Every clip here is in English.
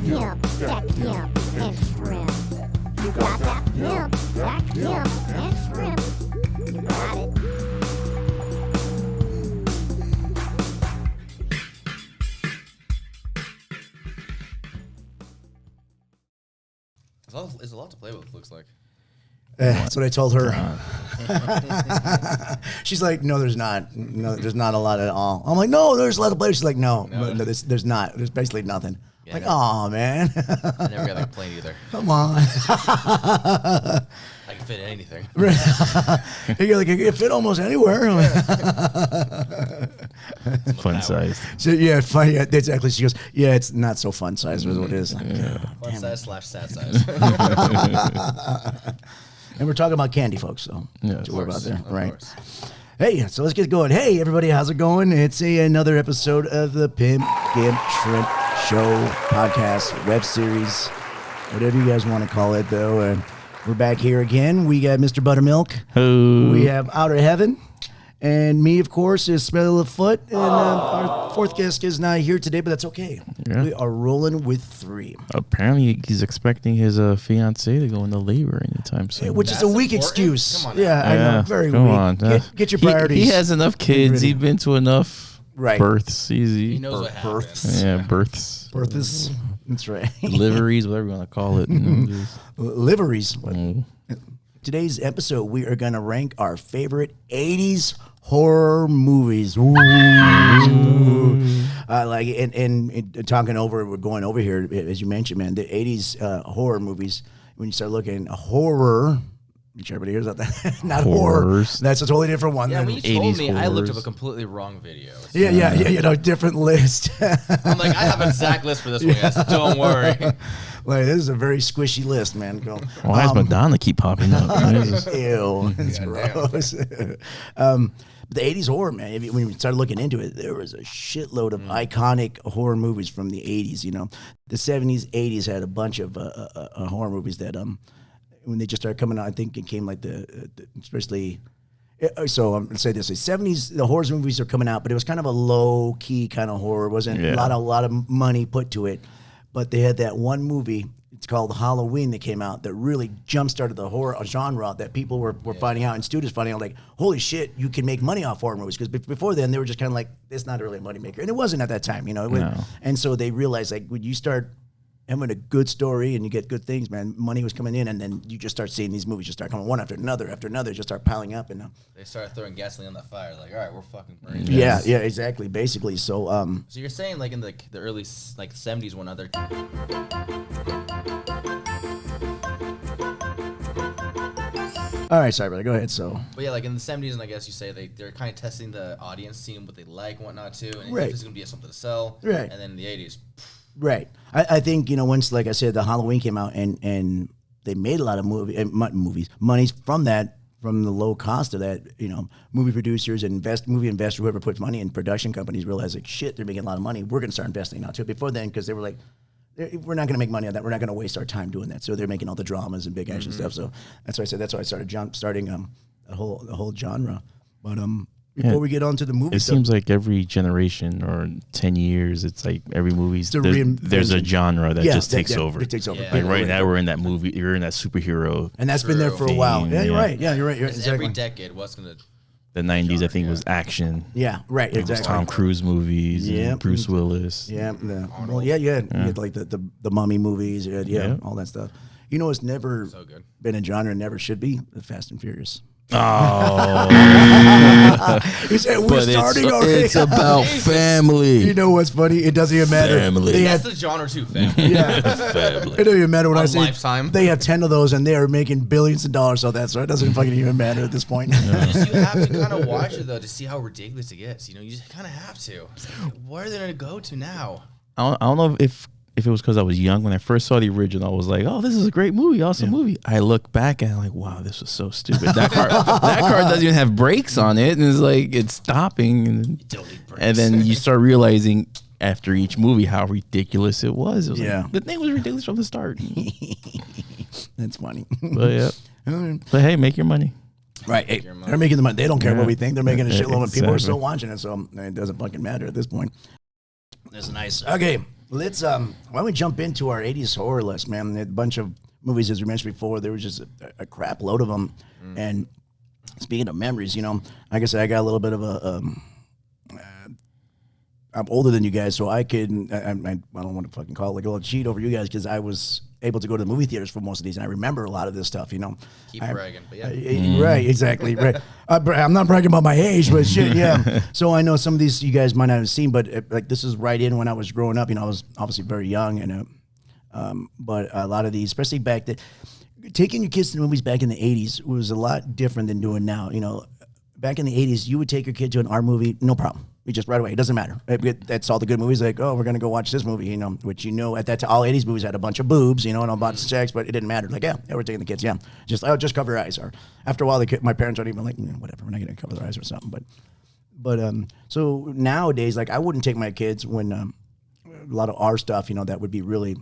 Gimp, that Gimp and shrimp. You got that Gimp and shrimp. You got it. There's a lot to play with, looks like. That's what I told her. She's like, no, there's not. No, there's not a lot at all. I'm like, no, there's a lot of players. She's like, no, there's not. There's basically nothing. Yeah, like, oh man. I never got that complaint either. Come on. I can fit in anything. You're like, you can fit almost anywhere. Fun size. So yeah, fun. Yeah, exactly. She goes, yeah, it's not so fun size. Is what it is. Like, fun size / sad size. And we're talking about candy, folks. So yeah, worry about there, right? Course. Hey, so let's get going. Hey, everybody, how's it going? It's another episode of the Pimp, Gimp, Shrimp Show podcast, web series, whatever you guys want to call it, though. We're back here again. We got Mr. Buttermilk. Who? We have Outer Heaven. And me, of course, is Smell of the Foot. And our fourth guest is not here today, but that's okay. Yeah. We are rolling with 3. Apparently, he's expecting his fiancée to go into labor anytime soon. Which is a weak excuse. Come on, yeah, I know. Very come weak. On. Get your priorities. He has enough kids. He's been to enough births. Easy. He knows what happens. Yeah, births. Births. That's right. Deliveries, whatever you want to call it. Liveries. Today's episode, we are going to rank our favorite 80s horror movies. Ooh. And talking over, we're going over here, as you mentioned, man, the 80s horror movies, when you start looking, horror, which everybody hears about that, not horror. That's a totally different one. Yeah, when you told me, horrors. I looked up a completely wrong video. So. Yeah, different list. I'm like, I have an exact list for this one, guys. Don't worry. Like, this is a very squishy list, man. Why does Madonna keep popping up? Ew, it's gross. The 80s horror, man, when we started looking into it, there was a shitload of iconic horror movies from the 80s, you know. The 70s, 80s had a bunch of horror movies that, when they just started coming out, I think it came like especially... So I'm gonna say this: the '70s, the horror movies are coming out, but it was kind of a low key kind of horror. It wasn't a lot of money put to it, but they had that one movie. It's called Halloween that came out that really jump started the horror genre that people were finding out, and students finding out like, holy shit, you can make money off horror movies, because before then they were just kind of like, it's not really a money maker, and it wasn't at that time, you know. And so they realized, like, when you start having a good story and you get good things, man, money was coming in, and then you just start seeing these movies just start coming one after another, just start piling up, and they started throwing gasoline on that fire. Like, all right, we're fucking burning. Yeah, exactly, basically. So, so you're saying like in the early like '70s, one other. All right, sorry, brother. Go ahead. So, but yeah, like in the '70s, and I guess you say they're kind of testing the audience, seeing what they like, and whatnot too, and if it's gonna be something to sell. Right. And then in the '80s. Right. I think, you know, once, like I said, the Halloween came out and they made a lot of money from that, from the low cost of that, you know, movie producers and movie investors, whoever puts money in production companies realize, like, shit, they're making a lot of money. We're going to start investing now too. Before then, because they were like, we're not going to make money on that. We're not going to waste our time doing that. So they're making all the dramas and big action stuff. So that's why I said, that's why I started starting the whole genre. But before we get on to the movie, it seems like every generation or 10 years, it's like every movie's there's a genre that just takes over. It takes over. Yeah. Like right now, we're in that movie. You're in that superhero, and that's been there for a while. Yeah, you're right. Yeah, you're right. Exactly. Every decade, what's gonna the '90s, I think, was action. Yeah, right. It was Tom Cruise movies. Yeah, Bruce Willis. Yeah, you had like the Mummy movies. All that stuff. You know, it's never been a genre, never should be. The Fast and Furious. Oh, he said we're starting already. It's about family. You know what's funny? It doesn't even matter. Family. That's the genre too. Family. Yeah, family. It doesn't even matter when I say Lifetime. They have 10 of those and they are making billions of dollars on that, so it doesn't fucking even matter at this point. You have to kind of watch it though to see how ridiculous it gets. You know, you just kind of have to. It's like, where are they gonna go to now? I don't know if it was because I was young when I first saw the original. I was like, "Oh, this is a great movie, awesome movie." I look back and I'm like, "Wow, this was so stupid." That car doesn't even have brakes on it, and it's like it's stopping, and then you start realizing after each movie how ridiculous it was. It was like, the thing was ridiculous from the start. That's funny. But but hey, make your money. Right, hey, they're making the money. They don't care what we think. They're making a shitload, and people are still watching it, so it doesn't fucking matter at this point. That's nice. Okay. Let's why don't we jump into our 80s horror list, man? A bunch of movies, as we mentioned before, there was just a crap load of them. And speaking of memories, you know, like I said, I got a little bit of a I'm older than you guys, so I can I don't want to fucking call it like a little cheat over you guys because I was able to go to the movie theaters for most of these, and I remember a lot of this stuff, you know. Keep bragging, but yeah. Right, exactly, right. I'm not bragging about my age, but shit, yeah. So I know some of these you guys might not have seen, but like this is right in when I was growing up. You know, I was obviously very young, and but a lot of these, especially back then, taking your kids to the movies back in the 80s was a lot different than doing now. You know, back in the 80s, you would take your kid to an art movie, no problem. We just right away. It doesn't matter. That's all the good movies. Like, oh, we're gonna go watch this movie, you know. Which you know, at that time, all 80s movies had a bunch of boobs, you know, and a bunch of sex, but it didn't matter. Like, yeah, we're taking the kids. Yeah, just cover your eyes. Or after a while, my parents aren't even like, whatever. We're not gonna cover their eyes or something. But so nowadays, like, I wouldn't take my kids when a lot of our stuff, you know, that would be really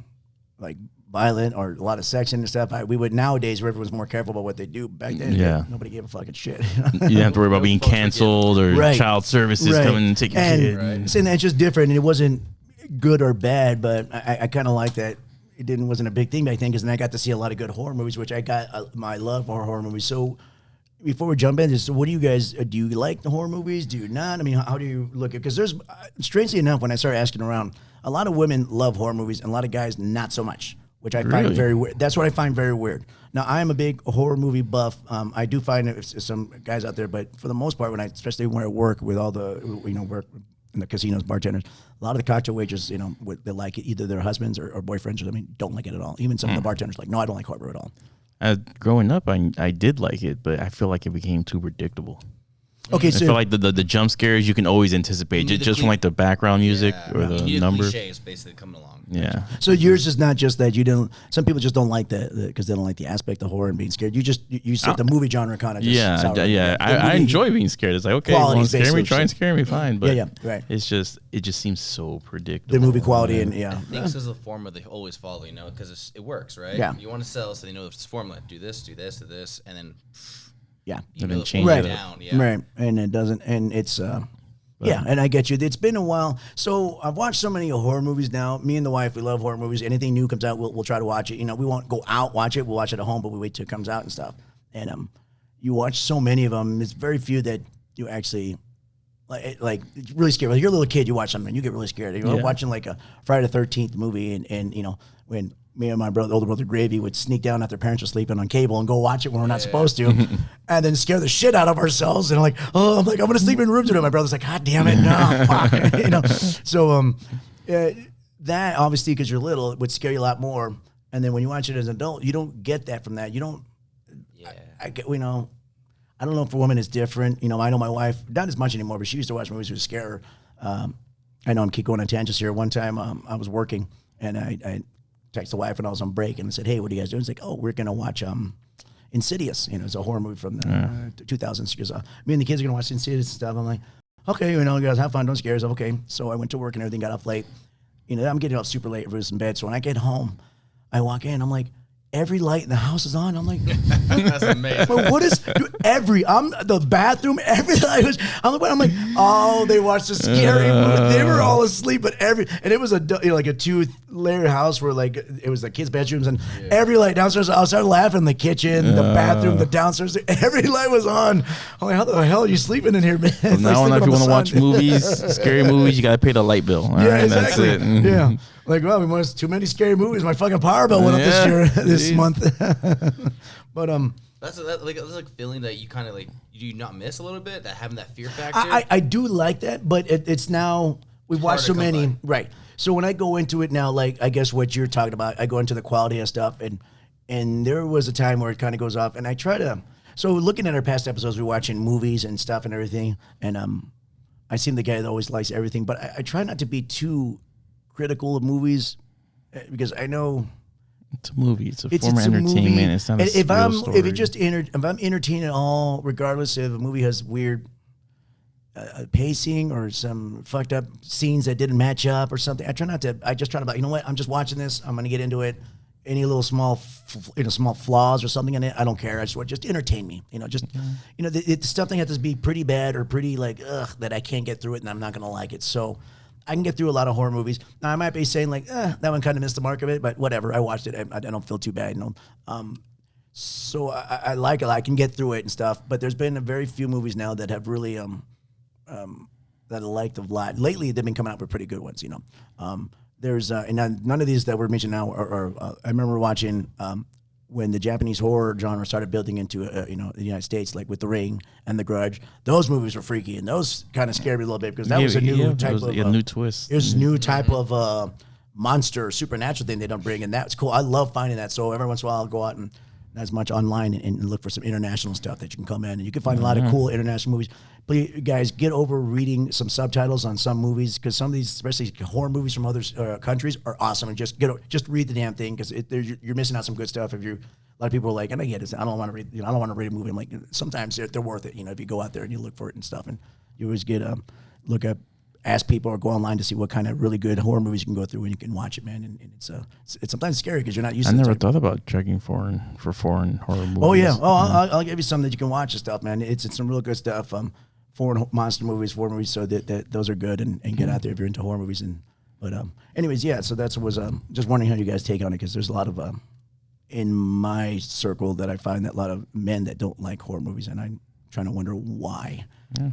like violent or a lot of sex and stuff. We would nowadays where everyone's more careful about what they do. Back then, nobody gave a fucking shit. You didn't have to worry about being canceled or child services coming and taking your kid. And it's just different. And it wasn't good or bad, but I kind of like that. Wasn't a big thing back then because then I got to see a lot of good horror movies, which I got my love for horror movies. So before we jump in, so what do you guys, do you like the horror movies? Do you not? I mean, how do you look at, because there's, strangely enough, when I started asking around, a lot of women love horror movies and a lot of guys not so much. Which I find very weird. That's what I find very weird. Now, I am a big horror movie buff. I do find some guys out there, but for the most part, especially when I work with all the, work in the casinos, bartenders, a lot of the cocktail waiters, they like it. Either their husbands or boyfriends, don't like it at all. Even some of the bartenders like, no, I don't like horror at all. Growing up, I did like it, but I feel like it became too predictable. Okay, so I feel like the jump scares you can always anticipate just from like the background music or the number. Cliches basically coming along. Yeah. So yours is not just that you don't. Some people just don't like that because they don't like the aspect of horror and being scared. You said the movie genre kind of just I enjoy being scared. It's like, okay, well, scare me, try and scare me, fine. But right. it just seems so predictable. The movie quality and I think this is the formula they always follow, because it works, right? Yeah. You want to sell, so they know this formula. Do this, do this, do this, and then. Yeah, and then change it down. Right, and it doesn't, and it's and I get you. It's been a while, so I've watched so many horror movies now. Me and the wife, we love horror movies. Anything new comes out, we'll try to watch it. We won't go out watch it. We'll watch it at home, but we wait till it comes out and stuff. And you watch so many of them. There's very few that you actually like really scared. Like you're a little kid, you watch something, and you get really scared. You're watching like a Friday the 13th movie, and when me and my older brother Gravy would sneak down after parents were sleeping on cable and go watch it when we're not supposed to, and then scare the shit out of ourselves. And I'm going to sleep in rooms with him. My brother's like, God damn it, no, fuck, So that obviously because you're little, it would scare you a lot more. And then when you watch it as an adult, you don't get that from that. You don't. Yeah. I get. I don't know if for women it's different. I know my wife not as much anymore, but she used to watch movies that would scare her. I know I'm keep going on tangents here. One time I was working and I texted the wife when I was on break and I said, hey, what are you guys doing? It's like, oh, we're going to watch Insidious. It's a horror movie from the 2000s. She goes, me and the kids are going to watch Insidious and stuff. I'm like, okay, guys, have fun. Don't scare yourself. Okay. So I went to work and everything, got up late. I'm getting up super late, everybody's in bed. So when I get home, I walk in, I'm like, every light in the house is on. I'm like, that's amazing. But what is I'm the bathroom, every light was. I'm like, oh, they watched the scary movie. They were all asleep, but and it was a 2-layer house where it was the kids' bedrooms and every light downstairs. I started laughing. The kitchen, the bathroom, the downstairs, every light was on. I'm like, how the hell are you sleeping in here, man? Well, now if you want to watch movies, scary movies, you gotta pay the light bill. All right, exactly. That's it. Yeah. Like, well, we watched too many scary movies. My fucking power bill went up this month. But that's like feeling that you kind of do you not miss a little bit, that having that fear factor. I do like that, but it's now we've watched so many, right? So when I go into it now, like I guess what you're talking about, I go into the quality of stuff, and there was a time where it kind of goes off, and I try to. So looking at our past episodes, we're watching movies and stuff and everything, and I seem the guy that always likes everything, but I try not to be too critical of movies because I know it's a movie. It's a form of entertainment. It's not a real story. If I'm entertained at all, regardless if a movie has weird pacing or some fucked up scenes that didn't match up or something, I just try to, you know what? I'm just watching this. I'm going to get into it. Any little small flaws or something in it, I don't care. I just entertain me. The stuff that has to be pretty bad or pretty that I can't get through it and I'm not going to like it. So I can get through a lot of horror movies. Now I might be saying like, that one kind of missed the mark of it, but whatever. I watched it. I don't feel too bad. So I like it. I can get through it and stuff. But there's been a very few movies now that have really that I liked a lot. Lately, they've been coming out with pretty good ones. There's and none of these that we're mentioning now are I remember watching when the Japanese horror genre started building into the United States, like with The Ring and The Grudge. Those movies were freaky, and those kind of scared me a little bit because that was a new type of a new twist. It was a new type of monster, supernatural thing they don't bring, and that's cool. I love finding that. So every once in a while, I'll go out and as much online and look for some international stuff that you can come in, and you can find a lot of cool international movies. Please, guys, get over reading some subtitles on some movies because some of these, especially horror movies from other countries, are awesome. And just read the damn thing because you're missing out some good stuff. If you, a lot of people are like, and I get it, I don't want to read, I don't want to read a movie. I'm like, sometimes they're worth it. If you go out there and you look for it and stuff, and you always get ask people or go online to see what kind of really good horror movies you can go through and you can watch it, man. And it's sometimes scary because you're not used to it. I never thought about checking foreign horror movies. Oh, yeah. I'll give you some that you can watch and stuff, man. It's some real good stuff. Foreign monster movies, horror movies, so that those are good and get out there if you're into horror movies. But anyways, yeah, so that was just wondering how you guys take on it because there's a lot of, in my circle that I find that a lot of men that don't like horror movies and I'm trying to wonder why. Yeah.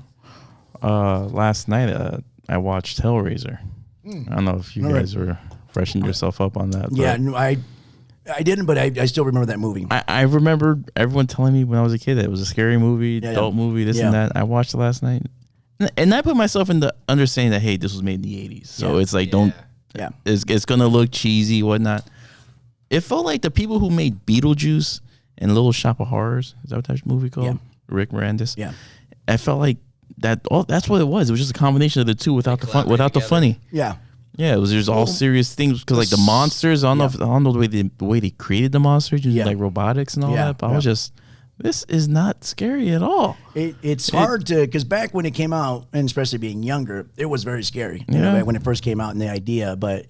Last night, I watched Hellraiser. I don't know if you guys were freshening yourself up on that. Yeah, no, I didn't, but I still remember that movie. I remember everyone telling me when I was a kid that it was a scary movie, adult movie, this and that. I watched it last night. And I put myself in the understanding that, hey, this was made in the 80s. So it's like, it's going to look cheesy, whatnot. It felt like the people who made Beetlejuice and Little Shop of Horrors, is that what that movie called? Yeah. Rick Moranis. Yeah. I felt like that's what it was. It was just a combination of the two without the fun, without the funny. Yeah. Yeah, it was just all serious things because like the monsters. I don't know the way they created the monsters using like robotics and all that. But I was just, this is not scary at all. It's hard to because back when it came out, and especially being younger, it was very scary. You know, when it first came out and the idea. But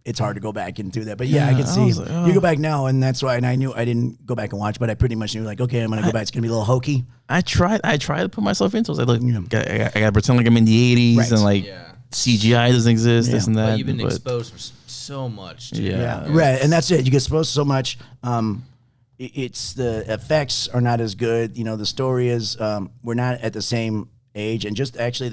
it's hard to go back and do that. But I can see like, you go back now, and that's why. And I knew I didn't go back and watch, but I pretty much knew like, okay, I'm gonna go back. It's gonna be a little hokey. I tried to put myself into it. I was like, I gotta pretend like I'm in the 80s and like CGI doesn't exist, this and that. But you've been exposed for so much. Right, and that's it. You get exposed so much. It's the effects are not as good. The story is we're not at the same age, and just actually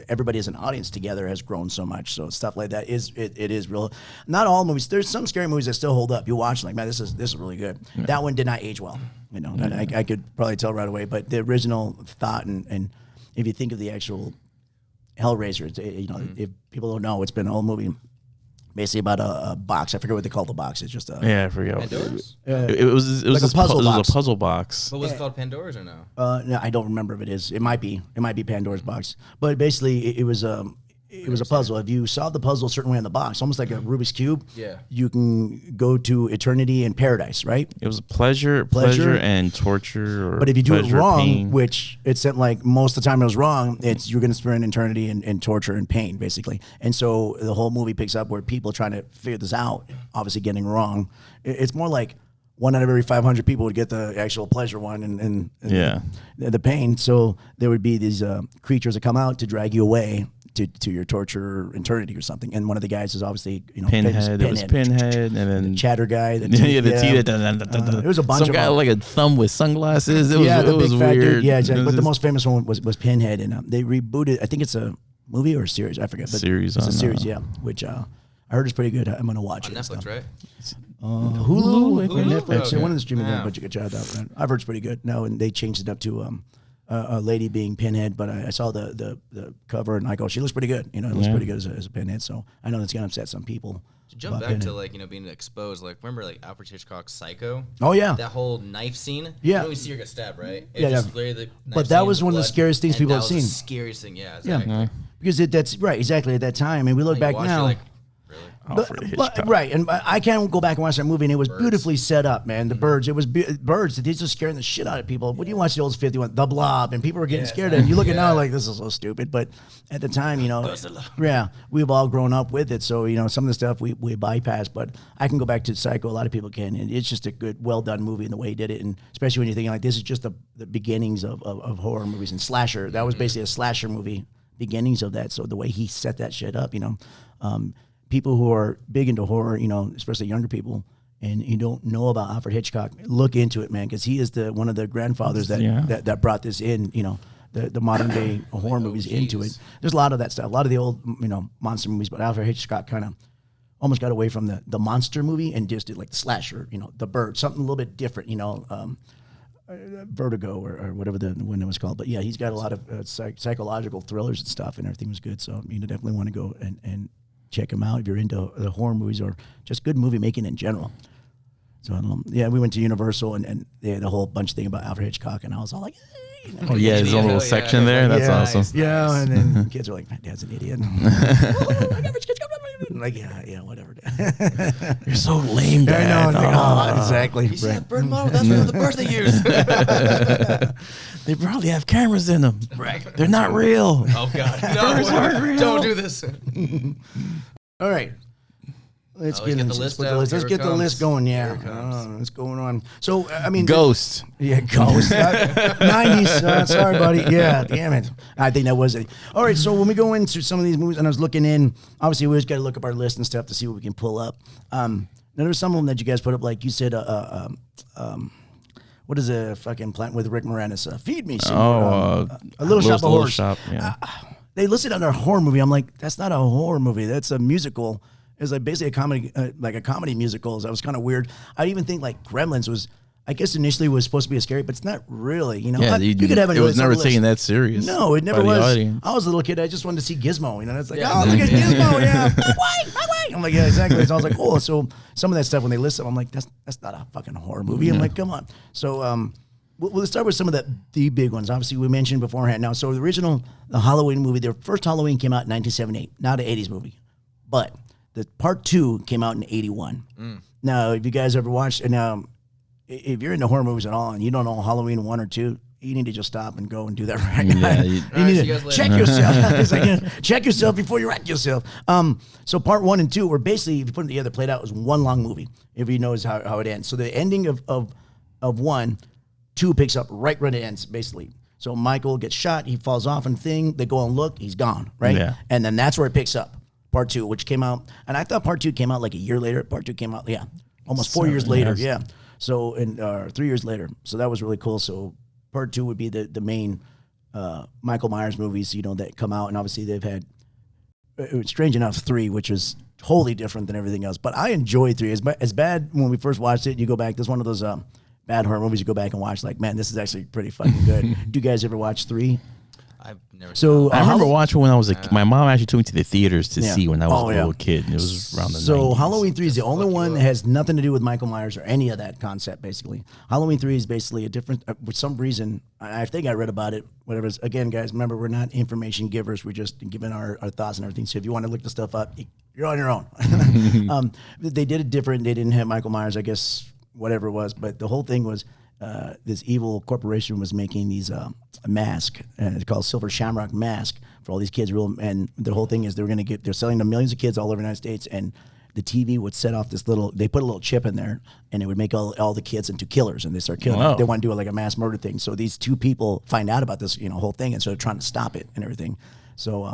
everybody as an audience together has grown so much. So stuff like that it is real. Not all movies. There's some scary movies that still hold up. You watch like, man, this is really good. Yeah. That one did not age well. I could probably tell right away. But the original thought and if you think of the actual Hellraiser, if people don't know, it's been an old movie. Basically about a box. I forget what they call the box. It's just I forget. Pandora's? It was like a puzzle box. It was a puzzle box. But was it called Pandora's or no? No, I don't remember if it is. It might be Pandora's box. But basically, it was a puzzle. If you solve the puzzle a certain way on the box, almost like a Rubik's Cube, you can go to eternity and paradise, right? It was pleasure and torture. But if you do it wrong, pain. which it said like most of the time it was wrong, you're going to spend eternity in torture and pain, basically. And so the whole movie picks up where people trying to figure this out, obviously getting wrong. It's more like 1 out of every 500 people would get the actual pleasure one and the pain. So there would be these creatures that come out to drag you away to your torture eternity or something. And one of the guys is obviously Pinhead. It was Pinhead, and then the chatter guy. The teeth. It was a bunch some of guy with like a thumb with sunglasses. It was big weird. Dude. Yeah, exactly. But the most famous one was Pinhead, and they rebooted. I think it's a movie or a series. I forget. But series. It's a series, which I heard is pretty good. I'm gonna watch on it. Netflix, right? Hulu. Netflix. Okay. One of the streaming things, but you can check it out. I've heard it's pretty good. No, and they changed it up to a lady being Pinhead, but I saw the cover and I go, she looks pretty good. It looks pretty good as a Pinhead. So I know that's gonna upset some people. To jump back to being exposed, remember Alfred Hitchcock's Psycho? Oh yeah, that whole knife scene. Yeah, you see her get stabbed, right? But that was one of the scariest things people have seen. The scariest thing, exactly. Because that's right, exactly at that time. And we look back now. Right, and I can't go back and watch that movie, and it was beautifully set up, man. The birds, it was birds. These are scaring the shit out of people. When you watch the old 51, The Blob, and people were getting scared of it. You look at now like, this is so stupid, but at the time, we've all grown up with it. So some of the stuff we bypass, but I can go back to Psycho. A lot of people can, and it's just a good, well done movie in the way he did it, and especially when you're thinking like this is just the beginnings of horror movies and slasher. That was basically a slasher movie beginnings of that. So the way he set that shit up, people who are big into horror, especially younger people, and you don't know about Alfred Hitchcock, look into it, man, because he is one of the grandfathers that brought this in, the modern day horror movies into it. There's a lot of that stuff, a lot of the old, monster movies, but Alfred Hitchcock kind of almost got away from the monster movie and just did like the slasher, the bird, something a little bit different, Vertigo or whatever the one it was called. But yeah, he's got a lot of psychological thrillers and stuff, and everything was good. So you definitely want to go and check him out if you're into the horror movies or just good movie making in general. So we went to Universal and they had a whole bunch of thing about Alfred Hitchcock, and I was all like, oh yeah, there's a little section there. That's awesome. Yeah, and then kids are like, my dad's an idiot. Like, yeah, whatever. You're so lame, Dad. I know, exactly. You see that bird model? That's one of the birds they use. They probably have cameras in them. Right. They're not real. Oh God, no! Don't do this. All right. Let's get the list out. Let's Here get it the list comes. going. Here Yeah, it comes. what's going on? So I mean, Ghost. Yeah, Ghost. 90s. Sorry, buddy. Yeah, damn it. I think that was it. All right, so when we go into some of these movies, and I was looking in, obviously we always got to look up our list and stuff to see what we can pull up. Now there's some of them that you guys put up, like you said, what is a fucking plant with Rick Moranis? Feed Me. Oh, a Little Shop of Horrors. Shop, yeah. They listed on their horror movie. I'm like, that's not a horror movie. That's a musical. It's like basically a comedy, like a comedy musical. That was kind of weird. I even think like Gremlins was, I guess initially was supposed to be a scary, but it's not really. Yeah, you could have it was never taken that serious. No, it never by the was. audience. I was a little kid. I just wanted to see Gizmo. It's like, Yeah. oh, look at Gizmo. Yeah, wait. I'm like, yeah, exactly. So I was like, oh, so some of that stuff when they list them, I'm like, that's not a fucking horror movie. I'm like, come on. So we'll start with some of the big ones. Obviously, we mentioned beforehand. Now, so the Halloween movie, their first Halloween came out in 1978, not an 80s movie, but the part 2 came out in 81. Now, if you guys ever watched, and if you're into horror movies at all and you don't know Halloween 1 or 2, you need to just stop and go and do that right now. Yeah, you All right, need see to you guys later. check yourself. It's like, check yourself before you wreck yourself. So part 1 and 2 were basically, if you put them together, played out as one long movie. If you knows how it ends. So the ending of 1, 2 picks up right when it ends, basically. So Michael gets shot, he falls off and thing, they go and look, he's gone, right? Yeah. And then that's where it picks up. Part 2, which came out, and I thought part 2 came out like a year later. Part 2 came out, almost 4 years later, yeah. So, 3 years later. So that was really cool. So part 2 would be the main Michael Myers movies, that come out, and obviously they've had, strange enough, 3, which was totally different than everything else. But I enjoyed 3. As bad when we first watched it, you go back, there's one of those bad horror movies you go back and watch, like, man, this is actually pretty fucking good. Do you guys ever watch 3? I've never. So I remember watching when I was a kid. My mom actually took me to the theaters to Yeah. see when I was Oh, a yeah. little kid. It was around the So 90s. Halloween 3 is the only fuck you one that up. has nothing to do with Michael Myers or any of that concept, basically. Halloween 3 is basically a different, for some reason, I think I read about it, whatever. Again, guys, remember, we're not information givers. We're just giving our thoughts and everything. So if you want to look the stuff up, you're on your own. They did it different. They didn't have Michael Myers, I guess, whatever it was. But the whole thing was this evil corporation was making these a mask, and it's called Silver Shamrock Mask for all these kids. And the whole thing is they're selling to millions of kids all over the United States, and the TV would set off they put a little chip in there, and it would make all the kids into killers, and they start killing them. Wow. They want to do like a mass murder thing. So these 2 people find out about this, whole thing, and so they're trying to stop it and everything. So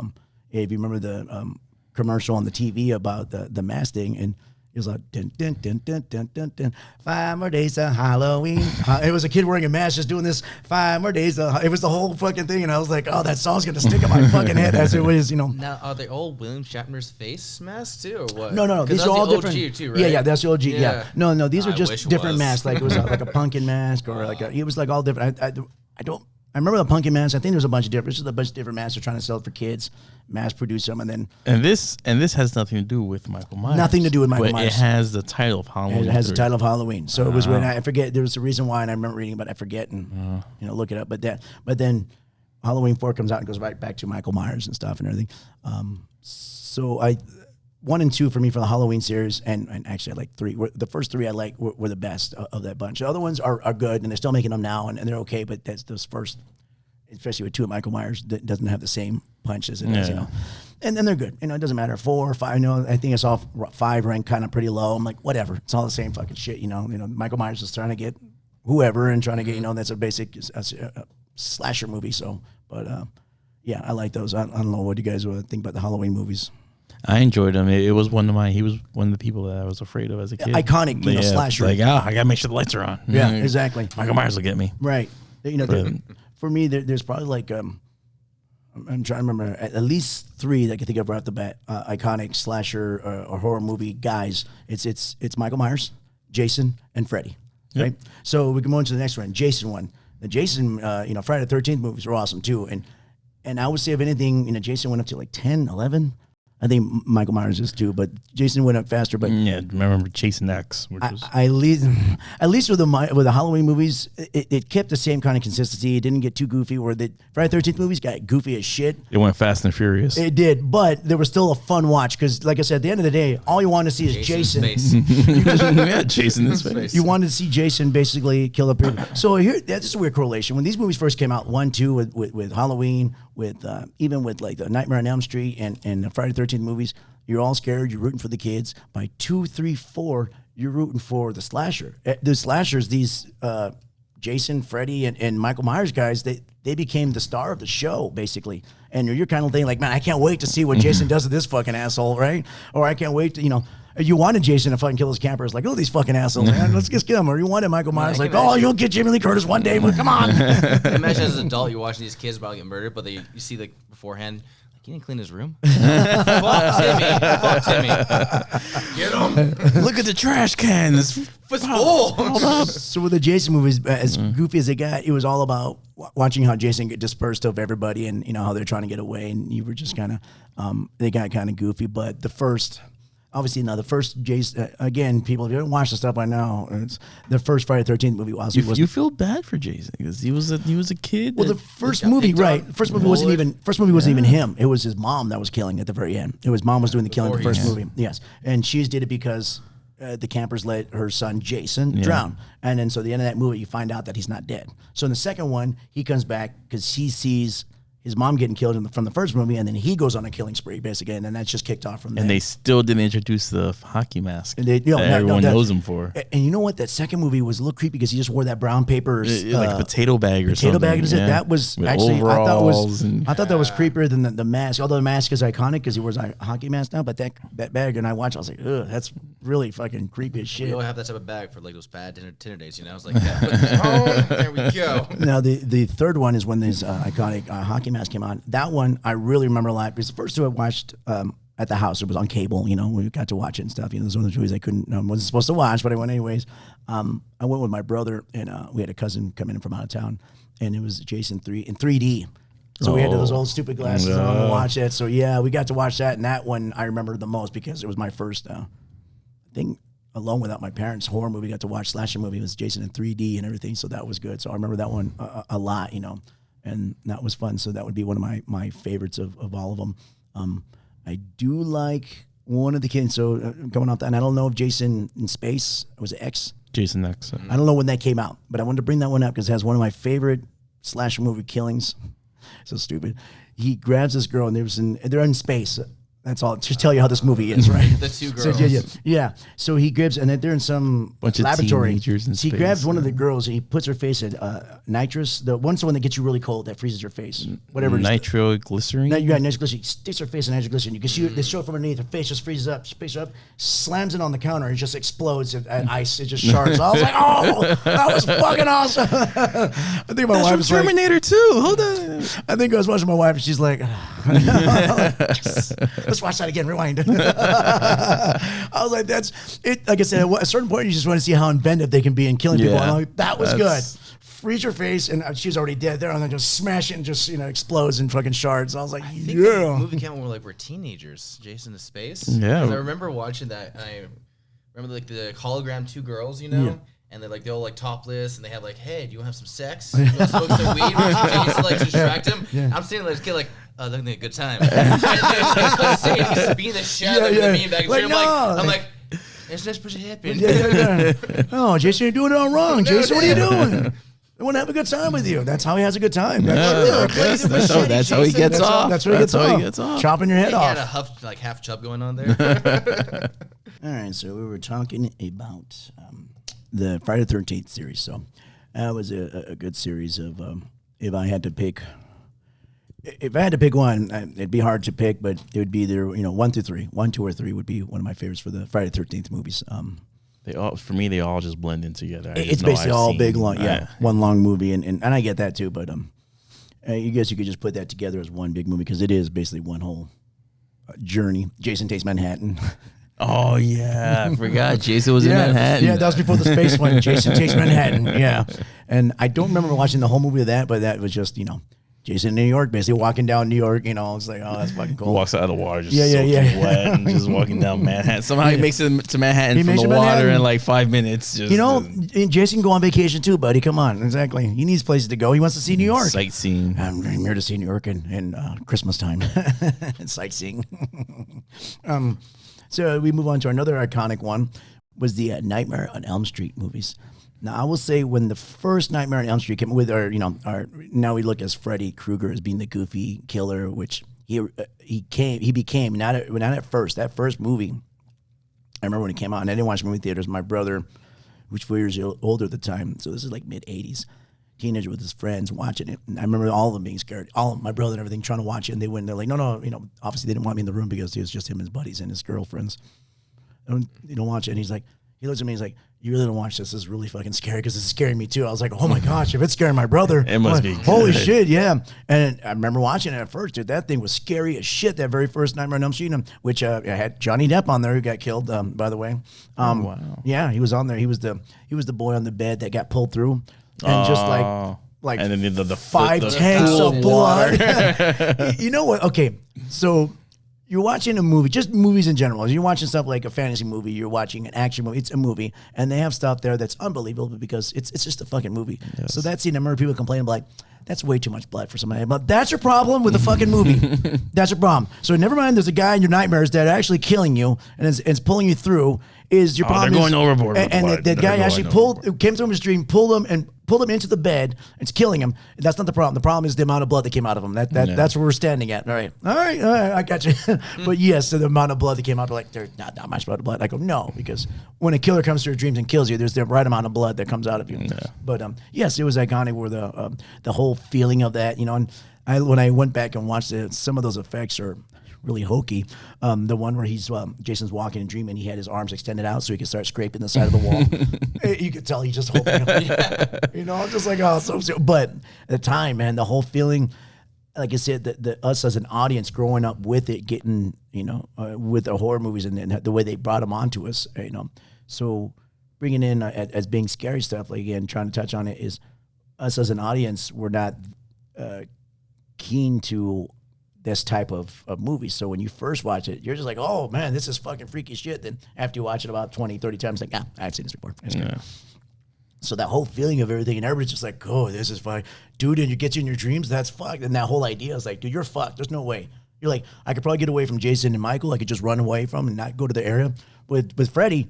if you remember the commercial on the TV about the mask thing, and it was like, dun, dun, dun, dun, dun, dun, dun, 5 more days of Halloween. It was a kid wearing a mask just doing this, 5 more days. It was the whole fucking thing. And I was like, oh, that song's going to stick in my fucking head as it was, Now, are they all William Shatner's face masks too, or what? No. 'Cause These that's are all the different. OG too, right? Yeah, that's the OG. Yeah. Yeah. No. These are I wish just it different was. masks. Like it was like a pumpkin mask or it was like all different. I remember the pumpkin mask. I think there was a bunch of different. This is a bunch of different masks. They're trying to sell it for kids, mass produce them, and then And this has nothing to do with Michael Myers. Nothing to do with Michael but Myers. It has the title of Halloween. it has the 3. title of Halloween. So it was when I forget. There was a reason why, and I remember reading, but I forget and look it up. But then Halloween 4 comes out and goes right back to Michael Myers and stuff and everything. So 1 and 2 for me for the Halloween series, and actually I like 3. The first 3 I like were the best of that bunch. The other ones are good, and they're still making them now, and they're okay. But that's those first, especially with 2 of Michael Myers, that doesn't have the same punch as it does, Yeah. And then they're good. It doesn't matter. 4 or 5. I think I saw 5 ranked kind of pretty low. I'm like, whatever. It's all the same fucking shit. Michael Myers is trying to get whoever and trying to get. That's a basic slasher movie. So, but Yeah, I like those. I don't know what you guys think about the Halloween movies. I enjoyed him. It was one of my. He was one of the people that I was afraid of as a kid. Iconic, slasher. Like, I gotta make sure the lights are on. Yeah, exactly. Michael Myers will get me. Right. For me, there's probably like I'm trying to remember at least 3 that I can think of right off the bat. Iconic slasher or horror movie guys. It's Michael Myers, Jason, and Freddy. Yep. Right. So we can move on to the next one. Jason one. The Jason, Friday the 13th movies were awesome too. And I would say if anything, Jason went up to like 10, 11. I think Michael Myers is too, but Jason went up faster. But yeah, I remember Jason X, which was at least with the Halloween movies, it kept the same kind of consistency. It didn't get too goofy. Or the Friday the 13th movies got goofy as shit. It went Fast and Furious. It did, but there was still a fun watch because, like I said, at the end of the day, all you wanted to see is Jason. Yeah, Jason in his face. You wanted to see Jason basically kill a people. So here, that's just a weird correlation. When these movies first came out, 1, 2 with Halloween, even with like the Nightmare on Elm Street and the Friday the 13th movies, you're all scared. You're rooting for the kids. By 2, 3, 4, you're rooting for the slasher. The slashers, these Jason, Freddy, and Michael Myers guys, they became the star of the show basically. And you're kind of thinking like, man, I can't wait to see what Jason does to this fucking asshole, right? Or I can't wait to, you wanted Jason to fucking kill his campers, like, oh, these fucking assholes, man, let's just kill them. Or you wanted Michael Myers, like, oh, you'll get Jamie Lee Curtis one day, but come on. Imagine as an adult, you're watching these kids about to get murdered, but you see like beforehand, like, he didn't clean his room. Fuck Timmy. Get him. Look at the trash can. It's full. So with the Jason movies, as goofy as they got, it was all about watching how Jason get dispersed of everybody and, how they're trying to get away. And you were just kind of, they got kind of goofy. But the first Jason, again, people, if you haven't watched the stuff by now, it's the first Friday the 13th movie. You feel bad for Jason because he was a kid. Well, the first movie, right? First movie wasn't even him. It was his mom that was killing at the very end. His mom was doing the killing in the first movie. Yes, and she did it because the campers let her son Jason drown, and then so at the end of that movie, you find out that he's not dead. So in the second one, he comes back because he sees his mom getting killed from the first movie, and then he goes on a killing spree, basically, and then that's just kicked off from there. And they still didn't introduce the hockey mask and everyone knows him for. And you know what? That second movie was a little creepy because he just wore that brown paper, like a potato bag or something. Potato bag, that was with actually, overalls I thought that was creepier than the mask. Although the mask is iconic because he wears a hockey mask now, but that bag, and I watched, I was like, ugh, that's really fucking creepy as shit. We always have that type of bag for like those bad dinner dates, I was like, there we go. Now the third one is when this iconic hockey mask came on. That one I really remember a lot because the first two I watched at the house. It was on cable, we got to watch it and stuff. It was one of those movies I wasn't supposed to watch, but I went anyways. I went with my brother, and we had a cousin come in from out of town, and it was Jason 3 in 3D. So we had those old stupid glasses on to watch it. So yeah, we got to watch that, and that one I remember the most because it was my first thing alone without my parents horror movie. Got to watch slasher movie. It was Jason in 3D and everything, so that was good. So I remember that one a lot, and that was fun. So that would be one of my favorites of all of them. I do like one of the kids. So going off that, and I don't know if Jason in Space was it X. Jason X. I don't know when that came out, but I wanted to bring that one up because it has one of my favorite slasher movie killings. So stupid. He grabs this girl, and they're in space. That's all. Just tell you how this movie is, right? The two girls. So, yeah. So he grabs, and they're in some bunch laboratory. Of teenagers in He space. grabs one of the girls, and he puts her face in nitrous. The one's the one that gets you really cold, that freezes your face. Whatever it is. Nitroglycerin? Nitroglycerin. He sticks her face in nitroglycerin. You can see they show it from underneath. Her face just freezes up, slams it on the counter, and it just explodes at ice. It just shards. I was like, oh, that was fucking awesome. I think my wife was Terminator like, 2. Hold on. I think I was watching my wife, and she's like, let's watch that again. Rewind. I was like, that's it. Like I said, at a certain point, you just want to see how inventive they can be in killing people. And I'm like, that was good. Freeze her face, and she's already dead there, and then just smash it and just explodes in fucking shards. I was like, I think the movie came out when we're teenagers. Jason to Space. Yeah. I remember watching that, and I remember like the hologram two girls, Yeah. And they're all like topless, and they have like, hey, do you want to have some sex? You want to smoke some weed? Jason like to distract him. Yeah. I'm sitting there, this kid like, oh, they're having a good time. And he's being the shit out of me back like, I'm like, let's just push a hip in. Oh, Jason, you're doing it all wrong. Jason, what are you doing? I want to have a good time with you. That's how he has a good time. That's how he gets off. That's how he gets off. Chopping your head off. He had a half chub going on there. All right, so we were talking about the Friday the 13th series. So that was a good series of, if I had to pick if I had to pick one, it'd be hard to pick, but it would be either 1 through 3. 1, 2, or 3 would be one of my favorites for the Friday the 13th movies. For me, they all just blend in together. It's basically all big long, one long movie, and I get that too. But I guess you could just put that together as one big movie because it is basically one whole journey. Jason Takes Manhattan. Oh yeah, I forgot Jason was in Manhattan. Yeah, that was before the space one. Jason Takes Manhattan. Yeah, and I don't remember watching the whole movie of that, but that was just Jason in New York, basically walking down New York. I was like, oh, that's fucking cool. Walks out of the water, just soaking wet, and just walking down Manhattan. Somehow he makes it to Manhattan from the water in like 5 minutes. Just, Jason can go on vacation too, buddy. Come on, exactly. He needs places to go. He wants to see New York. Sightseeing. I'm here to see New York in Christmas time. Sightseeing. So we move on to another iconic one, was the Nightmare on Elm Street movies. Now, I will say when the first Nightmare on Elm Street came with now we look as Freddy Krueger as being the goofy killer, which he became not at first. That first movie, I remember when it came out, and I didn't watch movie theaters. My brother, which 4 years older at the time, so this is like mid-'80s, teenager with his friends watching it. And I remember all of them being scared, all of my brother and everything trying to watch it, and they wouldn't. They're like, no, obviously they didn't want me in the room because it was just him and his buddies and his girlfriends. And you don't watch it. And he's like, he looks at me, he's like, you really don't watch this. This is really fucking scary because it's scaring me too. I was like, oh my gosh, if it's scaring my brother, it must be good. Holy shit, yeah. And I remember watching it at first, dude. That thing was scary as shit. That very first Nightmare on Elm Street, which had Johnny Depp on there, who got killed, by the way. Wow. Yeah, he was on there. He was the boy on the bed that got pulled through, and just like and then the 5 tanks of blood. You know what? Okay, so you're watching a movie, just movies in general. You're watching stuff like a fantasy movie, you're watching an action movie. It's a movie, and they have stuff there that's unbelievable because it's just a fucking movie. Yes. So that scene, I remember people complaining like, that's way too much blood for somebody. But that's your problem with the fucking movie. That's your problem. So never mind, there's a guy in your nightmares that are actually killing you and is pulling you through. Is your problem? They're going overboard. And the guy actually came through his dream, pulled him into the bed. It's killing him. That's not the problem. The problem is the amount of blood that came out of him. That's where we're standing at. All right, I got you. But yes, so the amount of blood that came out, like there's not that much blood. I go no, because when a killer comes to your dreams and kills you, there's the right amount of blood that comes out of you. Yeah. But yes, it was iconic. Where the whole feeling of that, and when I went back and watched it, some of those effects are really hokey. The one where Jason's walking and dreaming, he had his arms extended out so he could start scraping the side of the wall. You could tell he just hoping, just like, oh, so. But at the time, man, the whole feeling, like I said, the us as an audience growing up with it, getting, with the horror movies and the way they brought them onto us, So bringing in as being scary stuff, like again, trying to touch on it, is us as an audience, we're not keen to this type of movie. So when you first watch it, you're just like, oh man, this is fucking freaky shit. Then after you watch it about 20, 30 times, like, I've seen this before. Yeah. So that whole feeling of everything, and everybody's just like, oh, this is fine. Dude, and it gets you in your dreams, that's fucked. And that whole idea is like, dude, you're fucked. There's no way. You're like, I could probably get away from Jason and Michael. I could just run away from and not go to the area. With Freddy,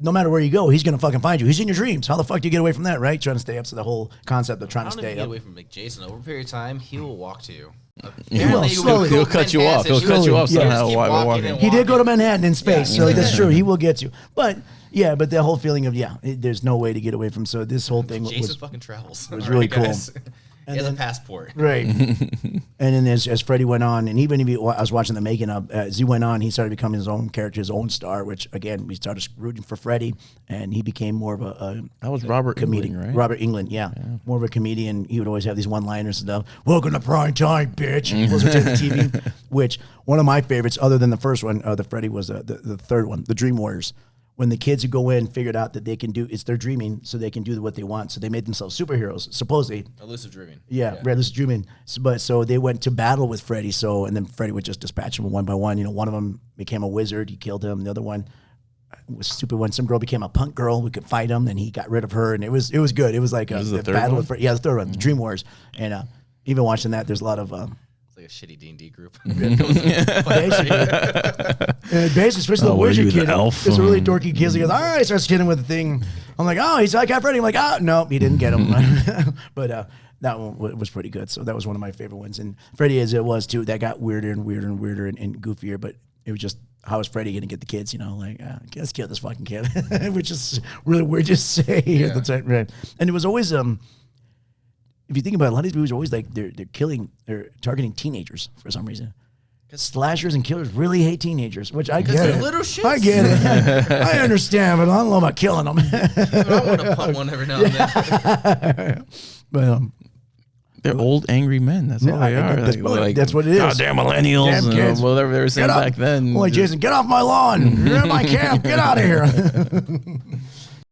no matter where you go, he's gonna fucking find you. He's in your dreams. How the fuck do you get away from that, right? Trying to stay up. So the whole concept of trying to stay get up. away from Jason over a period of time, he will walk to you. He'll cut you off. He'll cut you off somehow. He did go to Manhattan in space, so that's true. He will get you. But the whole feeling of there's no way to get away from. So this whole thing Jason fucking travels. It was really cool. He has a passport. Right. And then as Freddy went on, and even if I was watching the making of, as he went on, he started becoming his own character, his own star, which, again, we started rooting for Freddy, and he became more of a that was Robert comedian, Englund, right? Robert Englund, yeah. More of a comedian. He would always have these one-liners and stuff. Welcome to prime time, bitch. He was watching the TV, which one of my favorites, other than the first one, the Freddy, was the third one, the Dream Warriors. When the kids who go in figured out that they can do, it's their dreaming, so they can do what they want. So they made themselves superheroes, supposedly. Lucid dreaming. Yeah, lucid dreaming. So they went to battle with Freddy. And then Freddy would just dispatch them one by one. One of them became a wizard. He killed him. The other one was stupid one. Some girl became a punk girl who could fight him, and he got rid of her. And it was good. It was like a battle with Freddy. Yeah, the third one, the Dream Wars. And even watching that, there's a lot of. Like a shitty D&D group. Basically, especially the wizard kid. It's a really dorky kid. He goes, all right, starts kidding with the thing. I'm like, oh, he's like, I got Freddy. I'm like, oh, no, he didn't get him. But that one was pretty good. So that was one of my favorite ones. And Freddy, as it was too, that got weirder and weirder and weirder and goofier. But it was just, how is Freddy going to get the kids? Let's kill this fucking kid, which is really weird to say at the time. Right? And it was always if you think about it, a lot of these movies are always like they're targeting teenagers for some reason. Slashers and killers really hate teenagers, which I get they're it. little shits. I get it. I understand, but I don't know about killing them. I want to pump one every now and then. But they're old, angry men. That's all they are. That's what it is. Goddamn millennials. Damn kids. Whatever they were saying back then. Boy, Jason, get off my lawn. You're in my camp. Get out of here.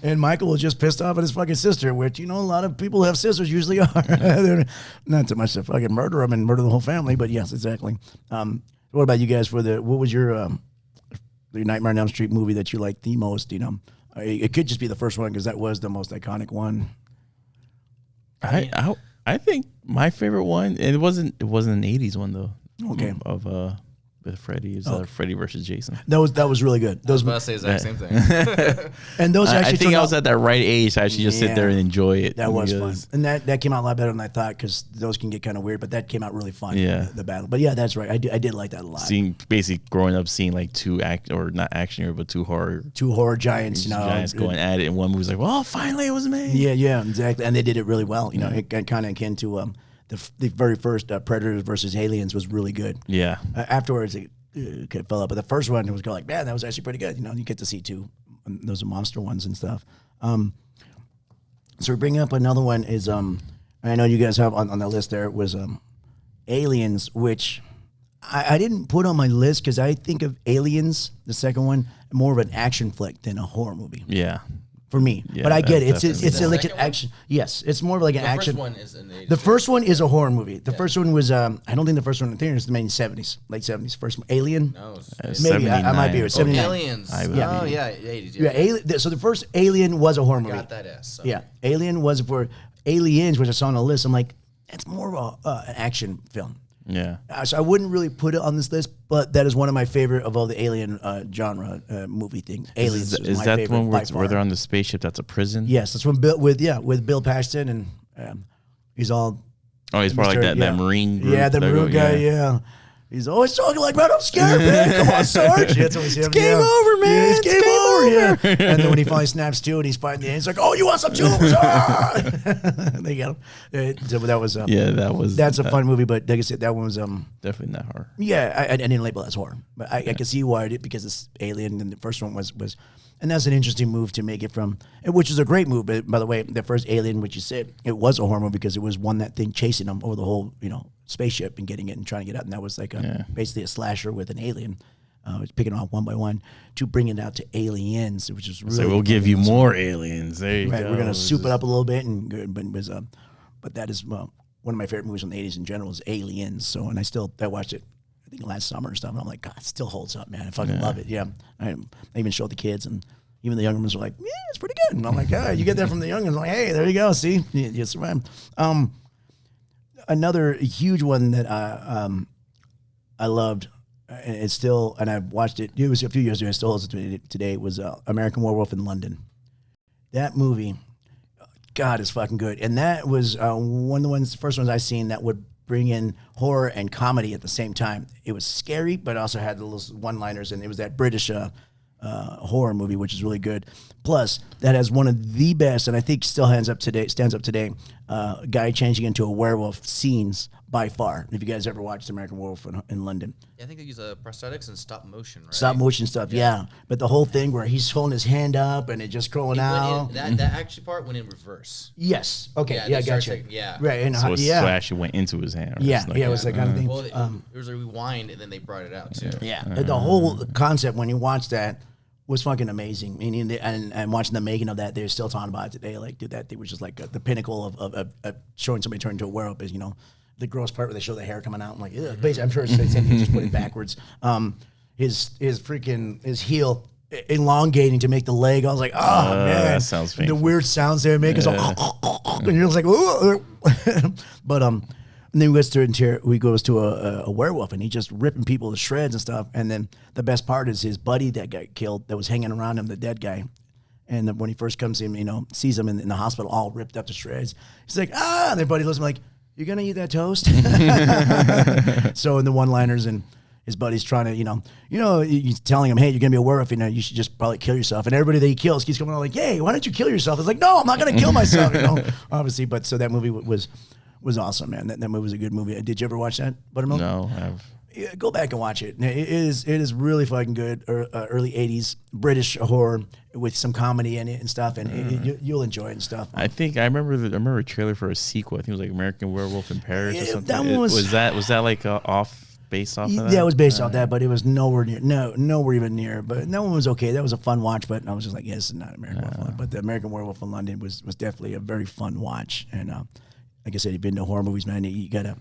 And Michael was just pissed off at his fucking sister, which, a lot of people who have sisters usually are. They're not so much to fucking murder them and murder the whole family, but yes, exactly. What about you guys what was your Nightmare on Elm Street movie that you liked the most, It could just be the first one because that was the most iconic one. I think my favorite one, and it wasn't an 80s one though. Okay. With Freddy is Freddy versus Jason. That was really good. I was about to say the exact same thing. And those actually I think I was at that right age to actually just sit there and enjoy it. That was fun. And that came out a lot better than I thought because those can get kind of weird, but that came out really fun. Yeah. The battle. But yeah, that's right. I did like that a lot. Growing up seeing like two horror giants, giants going at it, and one movie's like, well, finally it was made. Yeah, exactly. And they did it really well. It kind of akin to the very first Predators versus Aliens was really good. Yeah. Afterwards, it kind of fell up. But the first one, it was like, man, that was actually pretty good. You get to see those monster ones and stuff. So we bring up another one is, I know you guys have on the list there was Aliens, which I didn't put on my list because I think of Aliens, the second one, more of an action flick than a horror movie. Yeah. For me, Yeah, but I get it. Is It's the like an second one? action. Yes, it's more of like an action. The first one is in the 80s. The first one is a horror movie. The first one was I don't think the first one. I think it was the main '70s, late '70s. First Alien. No, Maybe I might be with 79. Aliens. Yeah. Oh, yeah, 80s. Yeah, so the first Alien was a horror movie. Got that S. So. Yeah, Alien was for Aliens, which I saw on the list. I'm like, that's more of an action film. Yeah. So I wouldn't really put it on this list, but that is one of my favorite of all the alien genre movie things. Aliens Is my that the favorite one by far. where they're on the spaceship that's a prison? Yes, that's one with Bill Paxton and he's all. Oh, he's probably like that Marine group. Yeah, the Marine guy. Yeah. He's always talking like, man, I'm scared, man. Come on, Sarge. That's what we see. It's game over, man. Yeah, it's game over. Yeah. And then when he finally snaps to and he's fighting the end, he's like, oh, you want some too? They got him. So that was that's a fun movie, but like I said, that one was definitely not horror. Yeah, I didn't label it as horror, but I can see why I did because it's Alien, and the first one was, and that's an interesting move to make it from, which is a great move. But by the way, the first Alien, which you said, it was a horror movie because it was that thing chasing them over the whole, spaceship and getting it and trying to get out, and that was like basically a slasher with an alien. It's picking off one by one to bring it out to Aliens, which is really. So we'll give you more aliens. There you go. We're gonna soup it up a little bit and good, but that is one of my favorite movies from the '80s in general is Aliens. So, and I watched it, I think last summer or stuff, and I'm like, God, it still holds up, man. I fucking love it. Yeah, I even showed the kids, and even the younger ones were like, yeah, it's pretty good. And I'm like, you get that from the young ones. I'm like, hey, there you go. See, you survived. Another huge one that I loved, and it's still, and I've watched it. It was a few years ago. I still holds it today. Was American Werewolf in London. That movie, God, is fucking good. And that was one of the first ones I seen that would bring in horror and comedy at the same time. It was scary, but also had the little one-liners, and it was that British horror movie, which is really good. Plus, that has one of the best, and I think still stands up today, guy changing into a werewolf scenes by far. If you guys ever watched American Werewolf in London. Yeah, I think they use prosthetics and stop motion, right? Stop motion stuff, yeah. But the whole thing where he's holding his hand up and it just going out. That actually part went in reverse. Yes. Okay. Yeah, gotcha. Yeah. Right. And So it actually went into his hand. Yeah. It was that kind of thing. Well, it was a rewind, and then they brought it out too. Yeah. The whole concept when you watch that was fucking amazing. Meaning, and watching the making of that, they're still talking about it today. Like, dude, that thing was just like the pinnacle of showing somebody turn into a werewolf. Is the gross part where they show the hair coming out. I'm like, basically, I'm sure it's he just put it backwards. His heel elongating to make the leg. I was like, oh man, that sounds painful. The weird sounds they make is and you're just like, ooh. But and then he goes to a werewolf, and he's just ripping people to shreds and stuff. And then the best part is his buddy that got killed that was hanging around him, the dead guy. And then when he first comes in, sees him in the hospital all ripped up to shreds. He's like, and their buddy looks like, you gonna eat that toast? So in the one-liners, and his buddy's trying to, he's telling him, hey, you're gonna be a werewolf, you should just probably kill yourself. And everybody that he kills keeps coming on like, hey, why don't you kill yourself? It's like, no, I'm not gonna kill myself, obviously. But so that movie was was awesome, man. That movie was a good movie. Did you ever watch that, Buttermilk? No, I've. Yeah, go back and watch it. It is really fucking good. Early '80s British horror with some comedy in it and stuff, and you'll enjoy it and stuff. I think I remember a trailer for a sequel. I think it was like American Werewolf in Paris or something. That one was that like based off of that? Yeah, it was based off that, but it was nowhere even near. But that one was okay. That was a fun watch, but I was just like, yeah, this is not American Werewolf. But the American Werewolf in London was definitely a very fun watch. And like I said, you've been to horror movies, man. You gotta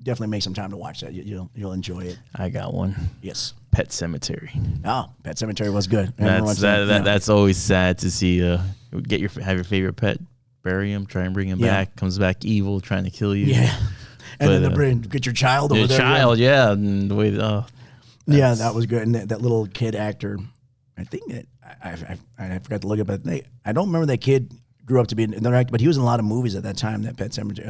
definitely make some time to watch that. You'll enjoy it. I got one. Yes. Pet Cemetery. Oh, Pet Cemetery was good. That's always sad to see. Have your favorite pet, bury him, try and bring him back, comes back evil, trying to kill you. Yeah. And then the brain, get your child over there. Yeah. And the way, yeah, that was good. And that little kid actor, I think that I forgot to look up. I don't remember that kid grew up to be another actor, but he was in a lot of movies at that time. That Pet Cemetery.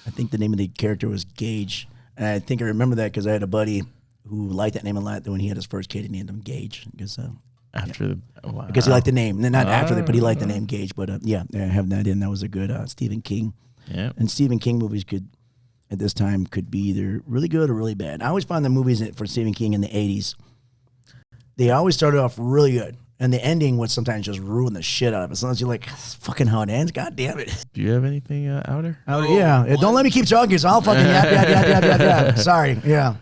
I think the name of the character was Gage, and I think I remember that because I had a buddy who liked that name a lot. When he had his first kid, he named him Gage because because he liked the name. Not after that, but he liked the name Gage. But I have that in. That was a good Stephen King. Yeah, and Stephen King movies at this time could be either really good or really bad. I always find the movies for Stephen King in the 80s, they always started off really good. And the ending would sometimes just ruin the shit out of it. Sometimes you're like, that's fucking how it ends. God damn it. Do you have anything outer? Yeah. Don't let me keep talking, so I'll fucking yap. Sorry. Yeah.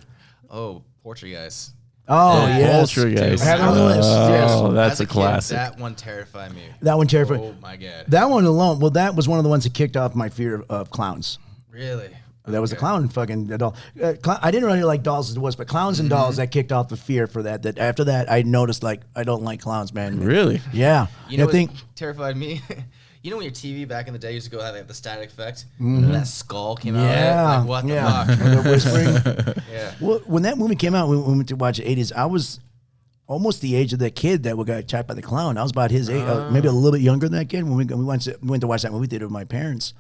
Oh, Poltergeist. Oh, yes. Poltergeist. I have it on the list. Yes. Oh, that's As a kid, classic. That one terrified me. That one terrified. Oh my god. That one alone. Well, that was one of the ones that kicked off my fear of clowns. Really? That was a clown fucking doll. I didn't really like dolls as it was, but clowns and dolls, that kicked off the fear for that. That after that, I noticed like I don't like clowns, man. Really? Yeah. You know I what think terrified me? You know when your TV back in the day used to go have the static effect? And that skull came out. Yeah. Like, what the fuck? The whispering. Yeah. Well, when that movie came out, we went to watch the 80s. I was almost the age of that kid that got attacked by the clown. I was about his age, maybe a little bit younger than that kid. When we went to watch that movie theater with my parents.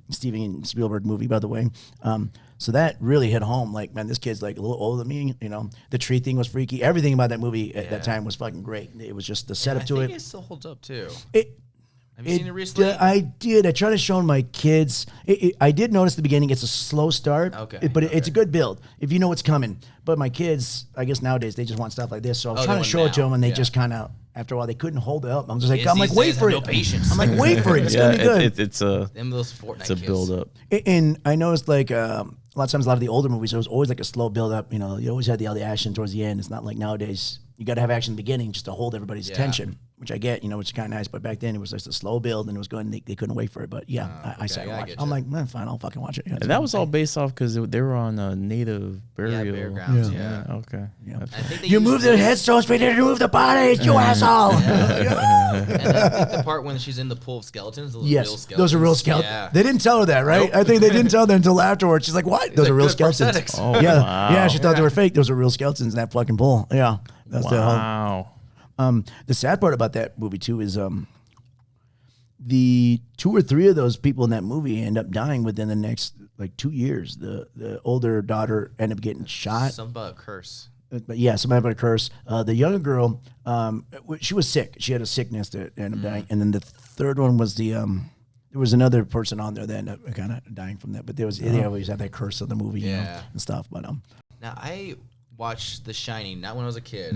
Steven Spielberg movie, by the way. So that really hit home. Like, man, this kid's like a little older than me. You know, the tree thing was freaky. Everything about that movie at that time was fucking great. It was just the setup to it. I think it still holds up too. Have you seen it recently? I did. I try to show my kids. I did notice the beginning. It's a slow start, but it's a good build if you know what's coming. But my kids, I guess nowadays they just want stuff like this. So I was trying to show it to them, and they just kind of, after a while, they couldn't hold it up. I'm just like, wait for it. No patience. I'm like, wait for it. It's gonna be good. It's a build up. And I noticed like a lot of times, a lot of the older movies, there was always like a slow build up. You know, you always had all the action towards the end. It's not like nowadays you got to have action in the beginning just to hold everybody's attention, which I get, which is kind of nice. But back then it was just a slow build and it was good and they couldn't wait for it. But I sat and watched. I'm like, man, fine, I'll fucking watch it. And that was all based off because they were on native burial. Bare grounds, Okay. Yeah. You moved the headstones, but you didn't move the bodies, you asshole. And I think the part when she's in the pool of skeletons, those real skeletons. Those are real skeletons. Yeah. They didn't tell her that, right? Nope. I think they didn't tell her until afterwards. She's like, what? Those are real good skeletons. prosthetics. Oh, Yeah, wow. yeah. She thought they were fake. Those are real skeletons in that fucking pool. Yeah, that's Wow. the sad part about that movie too is the 2 or 3 of those people in that movie end up dying within the next like 2 years. The older daughter ended up getting shot. Something about a curse. But yeah, something about a curse. The younger girl, she was sick. She had a sickness that ended up dying. And then the third one was there was another person on there that ended up kind of dying from that. But they always had that curse of the movie, and stuff. But Now I watched The Shining, not when I was a kid,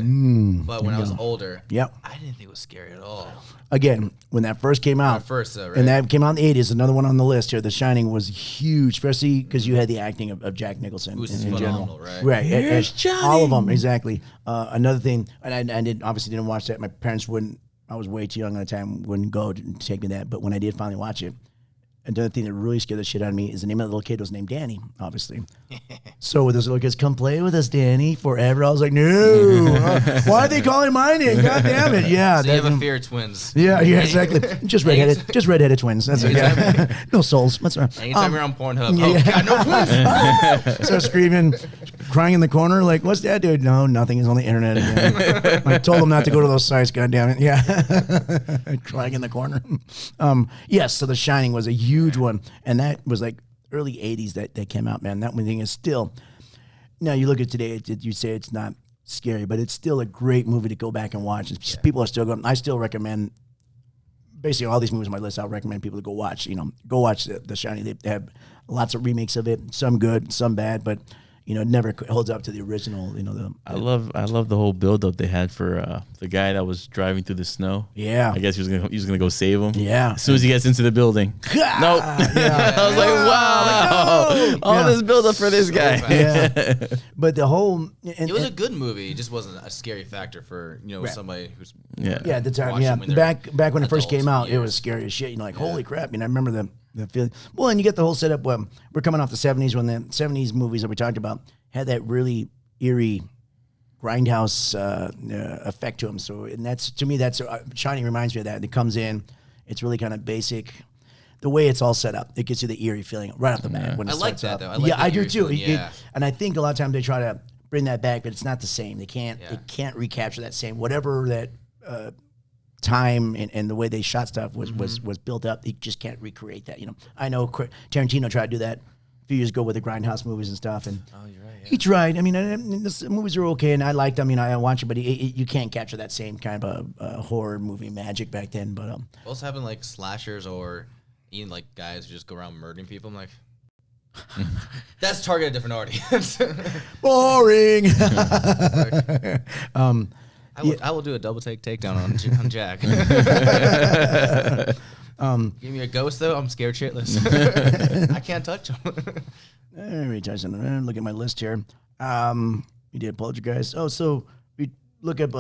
but when I was older. Yep. I didn't think it was scary at all. Again, when that first came out, Right? and that came out in the 80s, another one on the list here, The Shining was huge, especially because you had the acting of Jack Nicholson Who's in phenomenal, general. right? All of them, exactly. Another thing, and I obviously didn't watch that. My parents wouldn't, I was way too young at the time, wouldn't go to take me that. But when I did finally watch it, another thing that really scared the shit out of me is the name of the little kid was named Danny, obviously. So with those little kids, come play with us, Danny, forever. I was like, no. Why are they calling my name? God damn it. Yeah. So you have a fear of twins. Yeah, exactly. Just redheaded twins. That's it. No souls. What's wrong? Anytime you're on Pornhub, God, no twins. So screaming, crying in the corner, like, what's that, dude? No, nothing. It's on the internet again. I told them not to go to those sites, God damn it. Yeah. Crying in the corner. Yes, so The Shining was a huge one. And that was like early 80s that came out, man. That one thing is still, now you look at today, you say it's not scary, but it's still a great movie to go back and watch. People are still going, I still recommend, basically all these movies on my list, I'll recommend people to go watch, go watch The Shining. They have lots of remakes of it, some good, some bad, but it never holds up to the original. I love the whole build up they had for the guy that was driving through the snow. Yeah, I guess he was gonna go save him. Yeah, as soon as he gets into the building. Nope. Yeah. I was like, wow, all this build up for this guy. Yeah, but the whole it was a good movie. It just wasn't a scary factor for somebody who's at the time. watching Yeah, when they're back when it first adults, came out, it years. was scary as shit. Like holy crap! I remember the feeling. Well, and you get the whole setup. We're coming off the '70s when the '70s movies that we talked about had that really eerie grindhouse effect to them. So, and that's to me, that's Shining reminds me of that. It comes in, it's really kind of basic. The way it's all set up, it gives you the eerie feeling right off the bat when it I like starts that out. though. I like yeah, the I do eerie too. feeling, And I think a lot of times they try to bring that back, but it's not the same. They can't. It can't recapture that same whatever that. Time and the way they shot stuff was built up. They just can't recreate that. I know Tarantino tried to do that a few years ago with the grindhouse movies and stuff, and you're right. Yeah. he tried. I mean, the movies are okay, and I liked them. I watch it, but you can't capture that same kind of horror movie magic back then. But Also having like slashers or even like guys who just go around murdering people. I'm like, that's target a different audience. boring. I will do a double takedown on Jack. Give me a ghost though. I'm scared shitless. I can't touch him. Let me tell you something. Look at my list here. We did Poltergeist. Oh, so we look up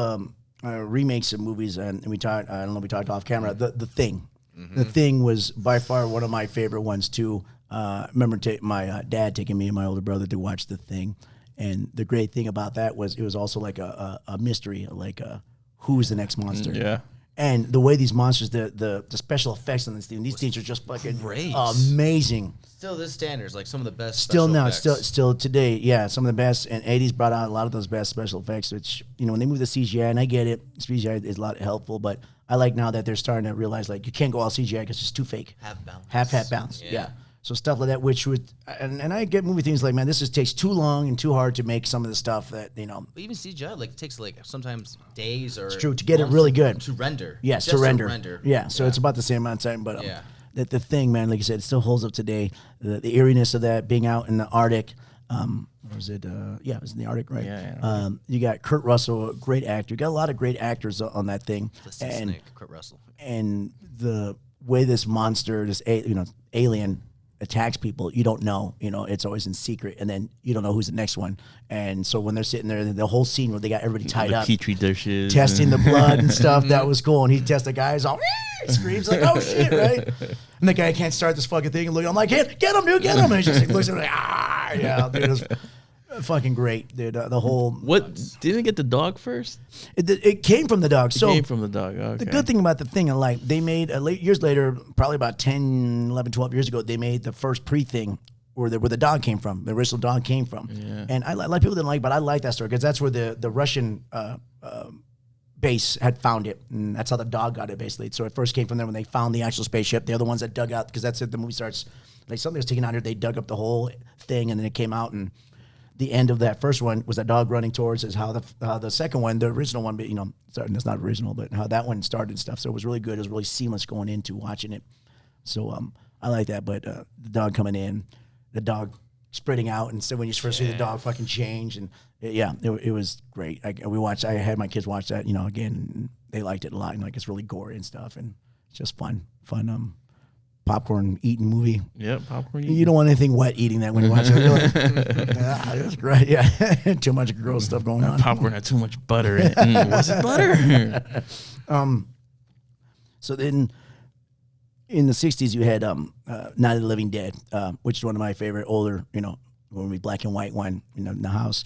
remakes of movies, and we talked. I don't know. We talked off camera. The Thing. The Thing was by far one of my favorite ones too. I remember my dad taking me and my older brother to watch The Thing. And the great thing about that was it was also like a mystery, like who's the next monster. Yeah. And the way these monsters, the special effects on this thing, these things are just fucking Great. amazing. Still, this standards like some of the best. Still special now, effects. still today, yeah, some of the best. And 80s brought out a lot of those best special effects, which, when they move the CGI, and I get it, CGI is a lot helpful, but I like now that they're starting to realize, like, you can't go all CGI because it's too fake. Half balance. Half balance, yeah. So stuff like that, which would, and I get movie things like, man, this just takes too long and too hard to make some of the stuff that, But even CGI, like, it takes like sometimes days or. It's true, to get it months really good. to render. Yes, Just to render. Yeah, so it's about the same amount of time, but the Thing, man, like you said, it still holds up today. The eeriness of that, being out in the Arctic. Was it? Yeah, it was in the Arctic, right? Yeah. You got Kurt Russell, a great actor. You got a lot of great actors on that thing. The sea snake, Kurt Russell. And the way this monster, this alien attacks people, you don't know. It's always in secret, and then you don't know who's the next one. And so when they're sitting there, the whole scene where they got everybody tied The up, petri dishes, testing the blood and stuff, that was cool. And he tests the guys, all screams like, "Oh shit!" Right? And the guy can't start this fucking thing. And look, I'm like, "Get him, dude, get him!" And he just looks at me like, "Ah, yeah, dude, it was fucking great, dude." The whole didn't it get the dog first? it came from the dog. It So came from the dog. Okay. the good thing about the thing, like they made years later, probably about 10, 11, 12 years ago, they made the first pre-thing where the dog came from, the original dog came from. Yeah. And a lot of people didn't like, but I like that story because that's where the Russian base had found it, and that's how the dog got it basically. So it first came from there when they found the actual spaceship. They're the ones that dug out, because that's it. The movie starts like something was taken out here. They dug up the whole thing, and then it came out, and the end of that first one was that dog running towards is how the second one, the original one, but it's not original, but how that one started and stuff. So it was really good. It was really seamless going into watching it. So I like that. But the dog coming in, the dog spreading out, and so when you first see the dog fucking change, and it was great. I had my kids watch that, again, and they liked it a lot. And like it's really gory and stuff, and it's just fun. Popcorn eating movie. Yep, popcorn You eating. don't want anything wet eating that when you watch it. It was great. Yeah, too much gross stuff going on. Popcorn had too much butter in it. Was it butter? So then, in the '60s, you had Night of the Living Dead, which is one of my favorite older, when we black and white one, in the house.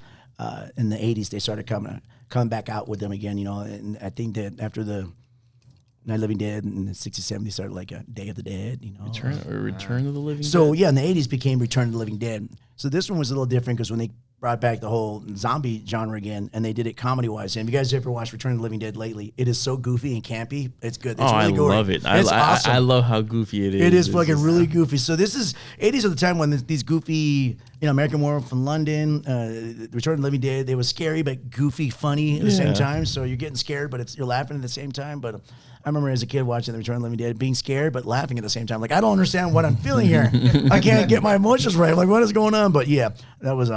In the '80s, they started coming back out with them again, and I think that after the Night of the Living Dead in the '60s, '70s started like a Day of the Dead, Return of the Living So Dead? yeah, in the '80s became Return of the Living Dead. So this one was a little different because when they brought back the whole zombie genre again, and they did it comedy-wise. And if you guys ever watched Return of the Living Dead lately, it is so goofy and campy. It's good. It's really gory. I love it. It's awesome. I love how goofy it is. It is It's fucking just- really goofy. So this is '80s are the time when these goofy, American Werewolf from London, Return of the Living Dead. They were scary but goofy, funny at the same Yeah. time. So you're getting scared, but you're laughing at the same time. But I remember as a kid watching The Return of the Living Dead, being scared but laughing at the same time. Like, I don't understand what I'm feeling here. I can't get my emotions right. I'm like, what is going on? But yeah, that was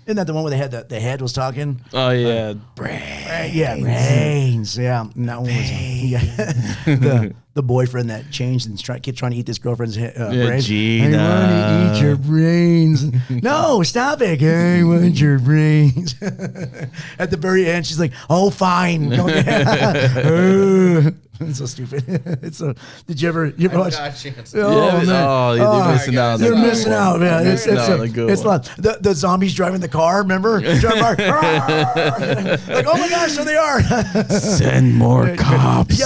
isn't that the one where they had the head was talking? Oh yeah, brains. Yeah, brains. Yeah, and that one was the boyfriend that changed and kept trying to eat this girlfriend's brains. Gina. I want to eat your brains. No, stop it. I want your brains. At the very end, she's like, "Oh, fine." It's so stupid. It's so. Did you ever watch? Oh, man. They're missing out. They're missing out, man. It's not the zombies driving the car. Remember? Driving like, oh my gosh, so they are. Send more cops. They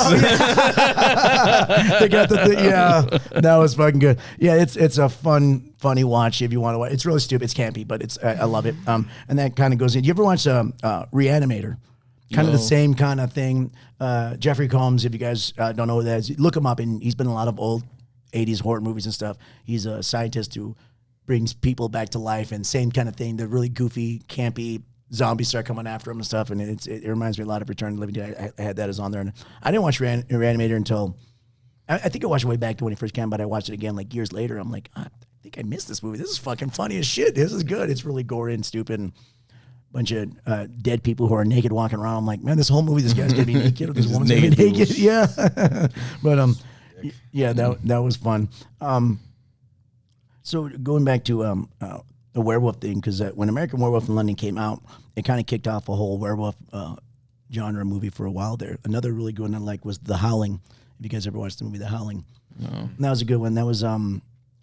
got the thing. Yeah, that was fucking good. Yeah, it's a funny watch if you want to watch. It's really stupid. It's campy, but it's I love it. And that kind of goes in. You ever watch Reanimator? Kind of the same kind of thing. Jeffrey Combs, if you guys don't know who that is, look him up. And he's been in a lot of old 80s horror movies and stuff. He's a scientist who brings people back to life, and same kind of thing. They're really goofy, campy. Zombies start coming after him and stuff. And it reminds me a lot of Return of the Living Dead. I had that as on there. And I didn't watch Reanimator until, I think I watched it way back to when it first came, but I watched it again like years later. I'm like, I think I missed this movie. This is fucking funny as shit. This is good. It's really gory and stupid. And bunch of dead people who are naked walking around. I'm like, man, this whole movie, this guy's gonna be naked, or this woman's gonna be naked. Yeah, but yeah, that was fun. So going back to the werewolf thing, because when American Werewolf in London came out, it kind of kicked off a whole werewolf genre movie for a while there. Another really good one I like was The Howling. If you guys ever watched the movie The Howling, no. That was a good one. That was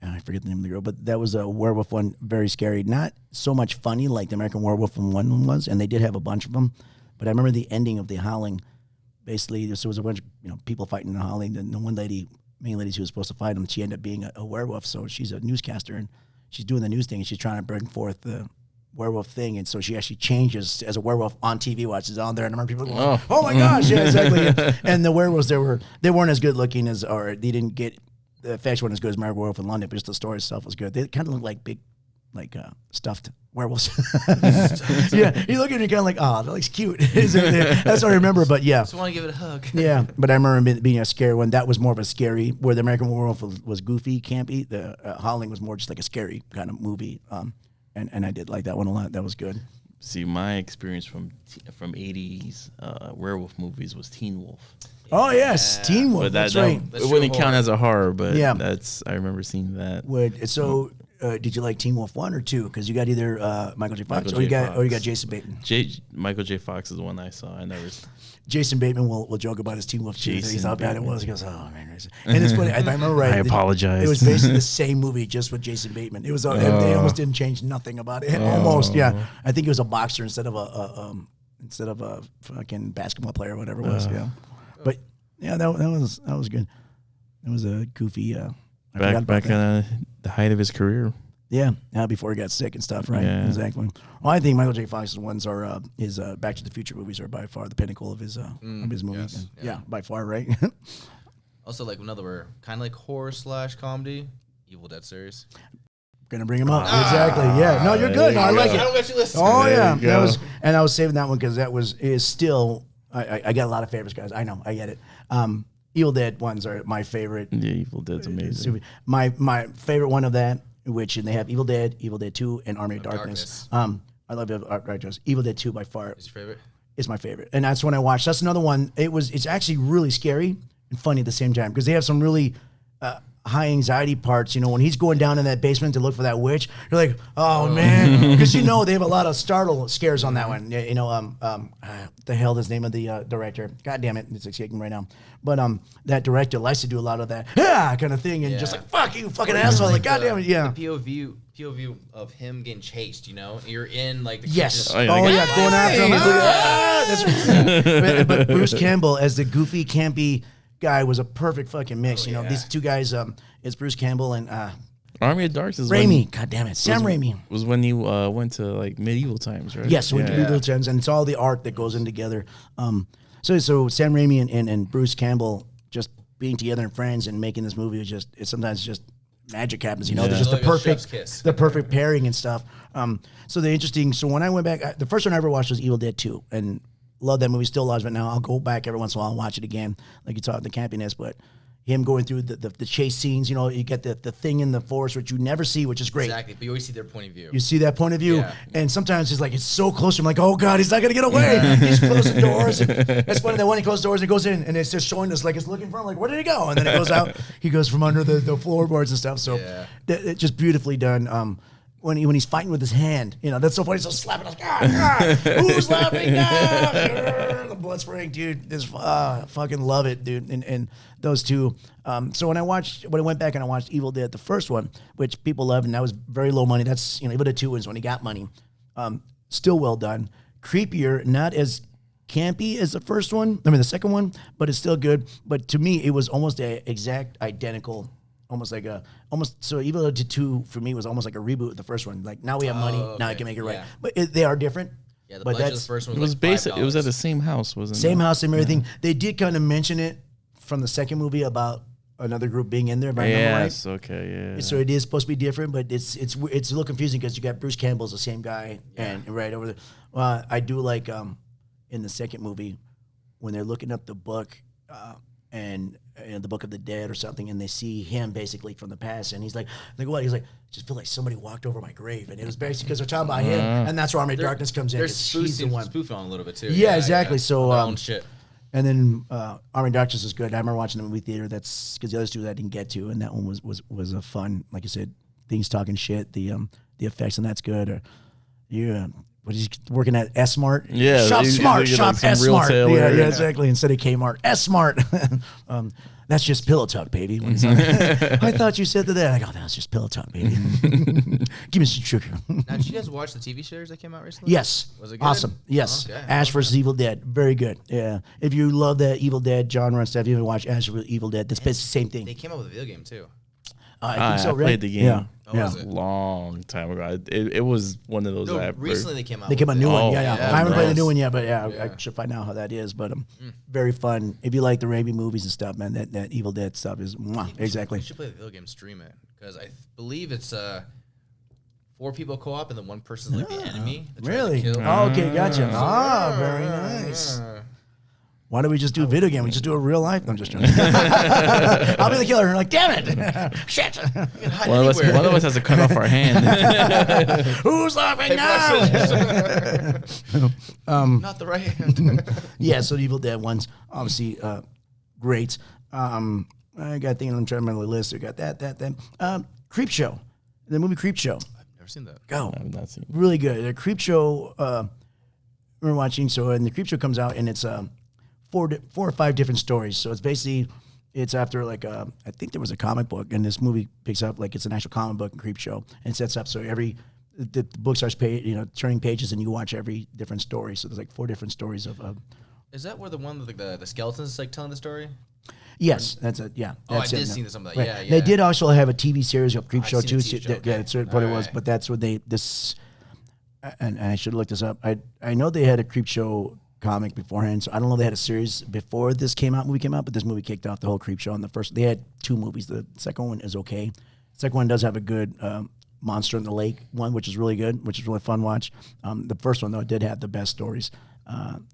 I forget the name of the girl, but that was a werewolf one, very scary. Not so much funny like the American Werewolf in London was, and they did have a bunch of them. But I remember the ending of The Howling. Basically, there was a bunch of people fighting in The Howling. And the one lady, main lady who was supposed to fight them, she ended up being a werewolf. So she's a newscaster, and she's doing the news thing, and she's trying to bring forth the werewolf thing. And so she actually changes as a werewolf on TV, watches on there, and I remember people going, "Oh my gosh, yeah, exactly." And the werewolves they weren't as good looking as, or they didn't get. The fashion wasn't as good as American Werewolf in London, but just the story itself was good. They kind of look like big, stuffed werewolves. Yeah, you look at it kind of like, oh, that looks cute. That's what I remember, but yeah. Just want to give it a hug. Yeah, but I remember it being a scary one. That was more of a scary, where the American Werewolf was goofy, campy. The Howling was more just like a scary kind of movie. And I did like that one a lot. That was good. See, my experience from 80s werewolf movies was Teen Wolf. Oh yes, Teen Wolf. That's right. It wouldn't count as a horror, but yeah, I remember seeing that. Did you like Teen Wolf 1 or 2? Because you got either Michael J. Fox or you got Jason Bateman. Michael J. Fox is the one I saw. I never. Jason Bateman will joke about his Teen Wolf 2. He thought bad it was. He goes, "Oh man," and it's funny. I remember right. I apologize. It was basically the same movie, just with Jason Bateman. It was. They almost didn't change nothing about it. Almost, yeah. I think he was a boxer instead of a fucking basketball player or whatever it was. Yeah, but. Yeah, that was good. That was a goofy. Back at the height of his career. Yeah, before he got sick and stuff, right? Yeah. Exactly. Well, I think Michael J. Fox's ones are his Back to the Future movies are by far the pinnacle of his movies. Yes, yeah, by far, right? Also, another kind of like horror / comedy, Evil Dead series. Gonna bring him up. Exactly. Yeah. No, you're good. No, I like it. I don't let you listen. Oh yeah. I was saving that one because is still. I got a lot of favorites, guys. I know. I get it. Evil Dead ones are my favorite. Yeah, Evil Dead's amazing. My favorite one of that, and they have Evil Dead 2, and Army of Darkness. I love Darkness. Evil Dead 2 by far. Is your favorite? Is my favorite, and that's when I watched. That's another one. It's actually really scary and funny at the same time because they have some really high anxiety parts. When he's going down in that basement to look for that witch, you're like, oh man, because they have a lot of startle scares on that one. The hell is the name of the director? God damn it, it's escaping right now. But that director likes to do a lot of that kind of thing, and just like fuck you, fucking asshole. Like God damn it, yeah. The POV of him getting chased. You're in the yes. Kitchen. Going after him. That's right. But Bruce Campbell as the goofy, campy guy was a perfect fucking mix. These two guys, it's Bruce Campbell and Army of Darkness is Raimi. God damn it, Sam Raimi was when you went to medieval times, right? Yes, went to medieval times, and it's all the art that goes in together. So Sam Raimi and Bruce Campbell just being together and friends and making this movie is sometimes just magic happens. There's just the perfect pairing and stuff. So when I went back, the first one I ever watched was Evil Dead 2, and love that movie. Still loves it now. I'll go back every once in a while and watch it again, like you talked the campiness, but. Him going through the chase scenes, you know, you get the thing in the forest, which you never see, which is great. Exactly, but you always see their point of view. You see that point of view, Yeah. and sometimes it's like it's so close. I'm like, oh god, he's not gonna get away. He's closing doors. And that's funny that when he closes doors, it goes in, and it's just showing us like it's looking for him. Like, where did he go? And then it goes out. He goes from under the floorboards and stuff. So it's just beautifully done. When he's fighting with his hand, you know, that's so funny. So slapping us, who's laughing now? The blood spraying, dude. This fucking love it, dude. And those two. So when I went back and I watched Evil Dead, the first one, which people love, and that was very low money. That's Evil Dead 2 was when he got money. Still well done. Creepier, not as campy as the first one. I mean the second one, but it's still good. But to me, it was almost an exact identical. So Evil Dead 2 for me was almost like a reboot of the first one. Like now we have money, now I can make it right. But they are different. Yeah, the budget of the first one It was was like basic. $5. It was at the same house, wasn't it? Same house, same everything. They did kind of mention it from the second movie about another group being in there. If I remember right. Yes. Okay. Yeah. So it is supposed to be different, but it's a little confusing because you got Bruce Campbell's the same guy, and right over there. I do like in the second movie when they're looking up the book and the Book of the Dead or something, and they see him basically from the past, and he's like what? He's like, just feel like somebody walked over my grave, and it was basically because they're talking about him, and that's where Army of Darkness comes in. They're 'cause he's the one. spoofing on a little bit too. Yeah, exactly. So their own shit. and then Army of Darkness is good. I remember watching the movie theater. That's because the other two I didn't get to, and that one was a fun. Like I said, things talking shit. The effects and that's good. Or what is he working at? S Mart. Yeah, Shop Smart. Shop some S real Smart. tailor. Yeah, exactly. Instead of Kmart, S Smart. That's just pillow talk, baby. When it's like, I thought you said that. I go, that's just pillow talk, baby. Give me some sugar. Now, did you guys watch the TV series that came out recently? Yes. Was it good? Awesome. Yes. Okay. Ash versus Evil Dead. Very good. Yeah. If you love that Evil Dead genre and stuff, you haven't watched Ash versus Evil Dead. That's basically the same thing. They came out with a video game too. I think so, I right? played the game. Yeah. Oh, was it? Long time ago. It was one of those. No, that recently they came out. They came out a new one. Oh, Yeah. yeah, I haven't played the nice. new one yet, but I should find out how that is. But very fun. If you like the Raimi movies and stuff, man, that Evil Dead stuff is exactly. You should play the video game, stream it, because I believe it's 4 people co-op and then one person's like the enemy. that tries to Really? kill. Oh, okay, gotcha. Very nice. Why don't we just do a video game? We just do a real life. I'm just joking. I'll be the killer. And like, damn it! Shit! One of us has to cut off our hand. Who's laughing now? Not the right hand. Yeah, so the Evil Dead ones, obviously great. I got thinking, I'm trying to remember the list. I got that. Creep Show, the movie Creep Show. I've never seen that. Go. I've not seen. Really good. The Creep Show, we're watching, and the Creep Show comes out, and it's 4 or 5 different stories. So it's basically, it's after like, I think there was a comic book, and this movie picks up like it's an actual comic book and Creep Show, and sets up so the book starts turning pages, and you watch every different story. So there's like 4 different stories of. Is that where the one with the skeletons like telling the story? Yes, that's it. Yeah. Oh, I that's it, did no. see some of that. Right. Yeah, yeah. They did also have a TV series of Creep I've Show seen too. the TV show, Yeah, okay. that's what it was. Alright. But that's what and I should look this up. I know they had a Creep Show comic beforehand, so I don't know if they had a series before this movie came out, but this movie kicked off the whole Creep Show. And they had 2 movies. The second one is okay. The second one does have a good Monster in the Lake one, which is really good, which is really fun watch. The first one though, it did have the best stories. I'm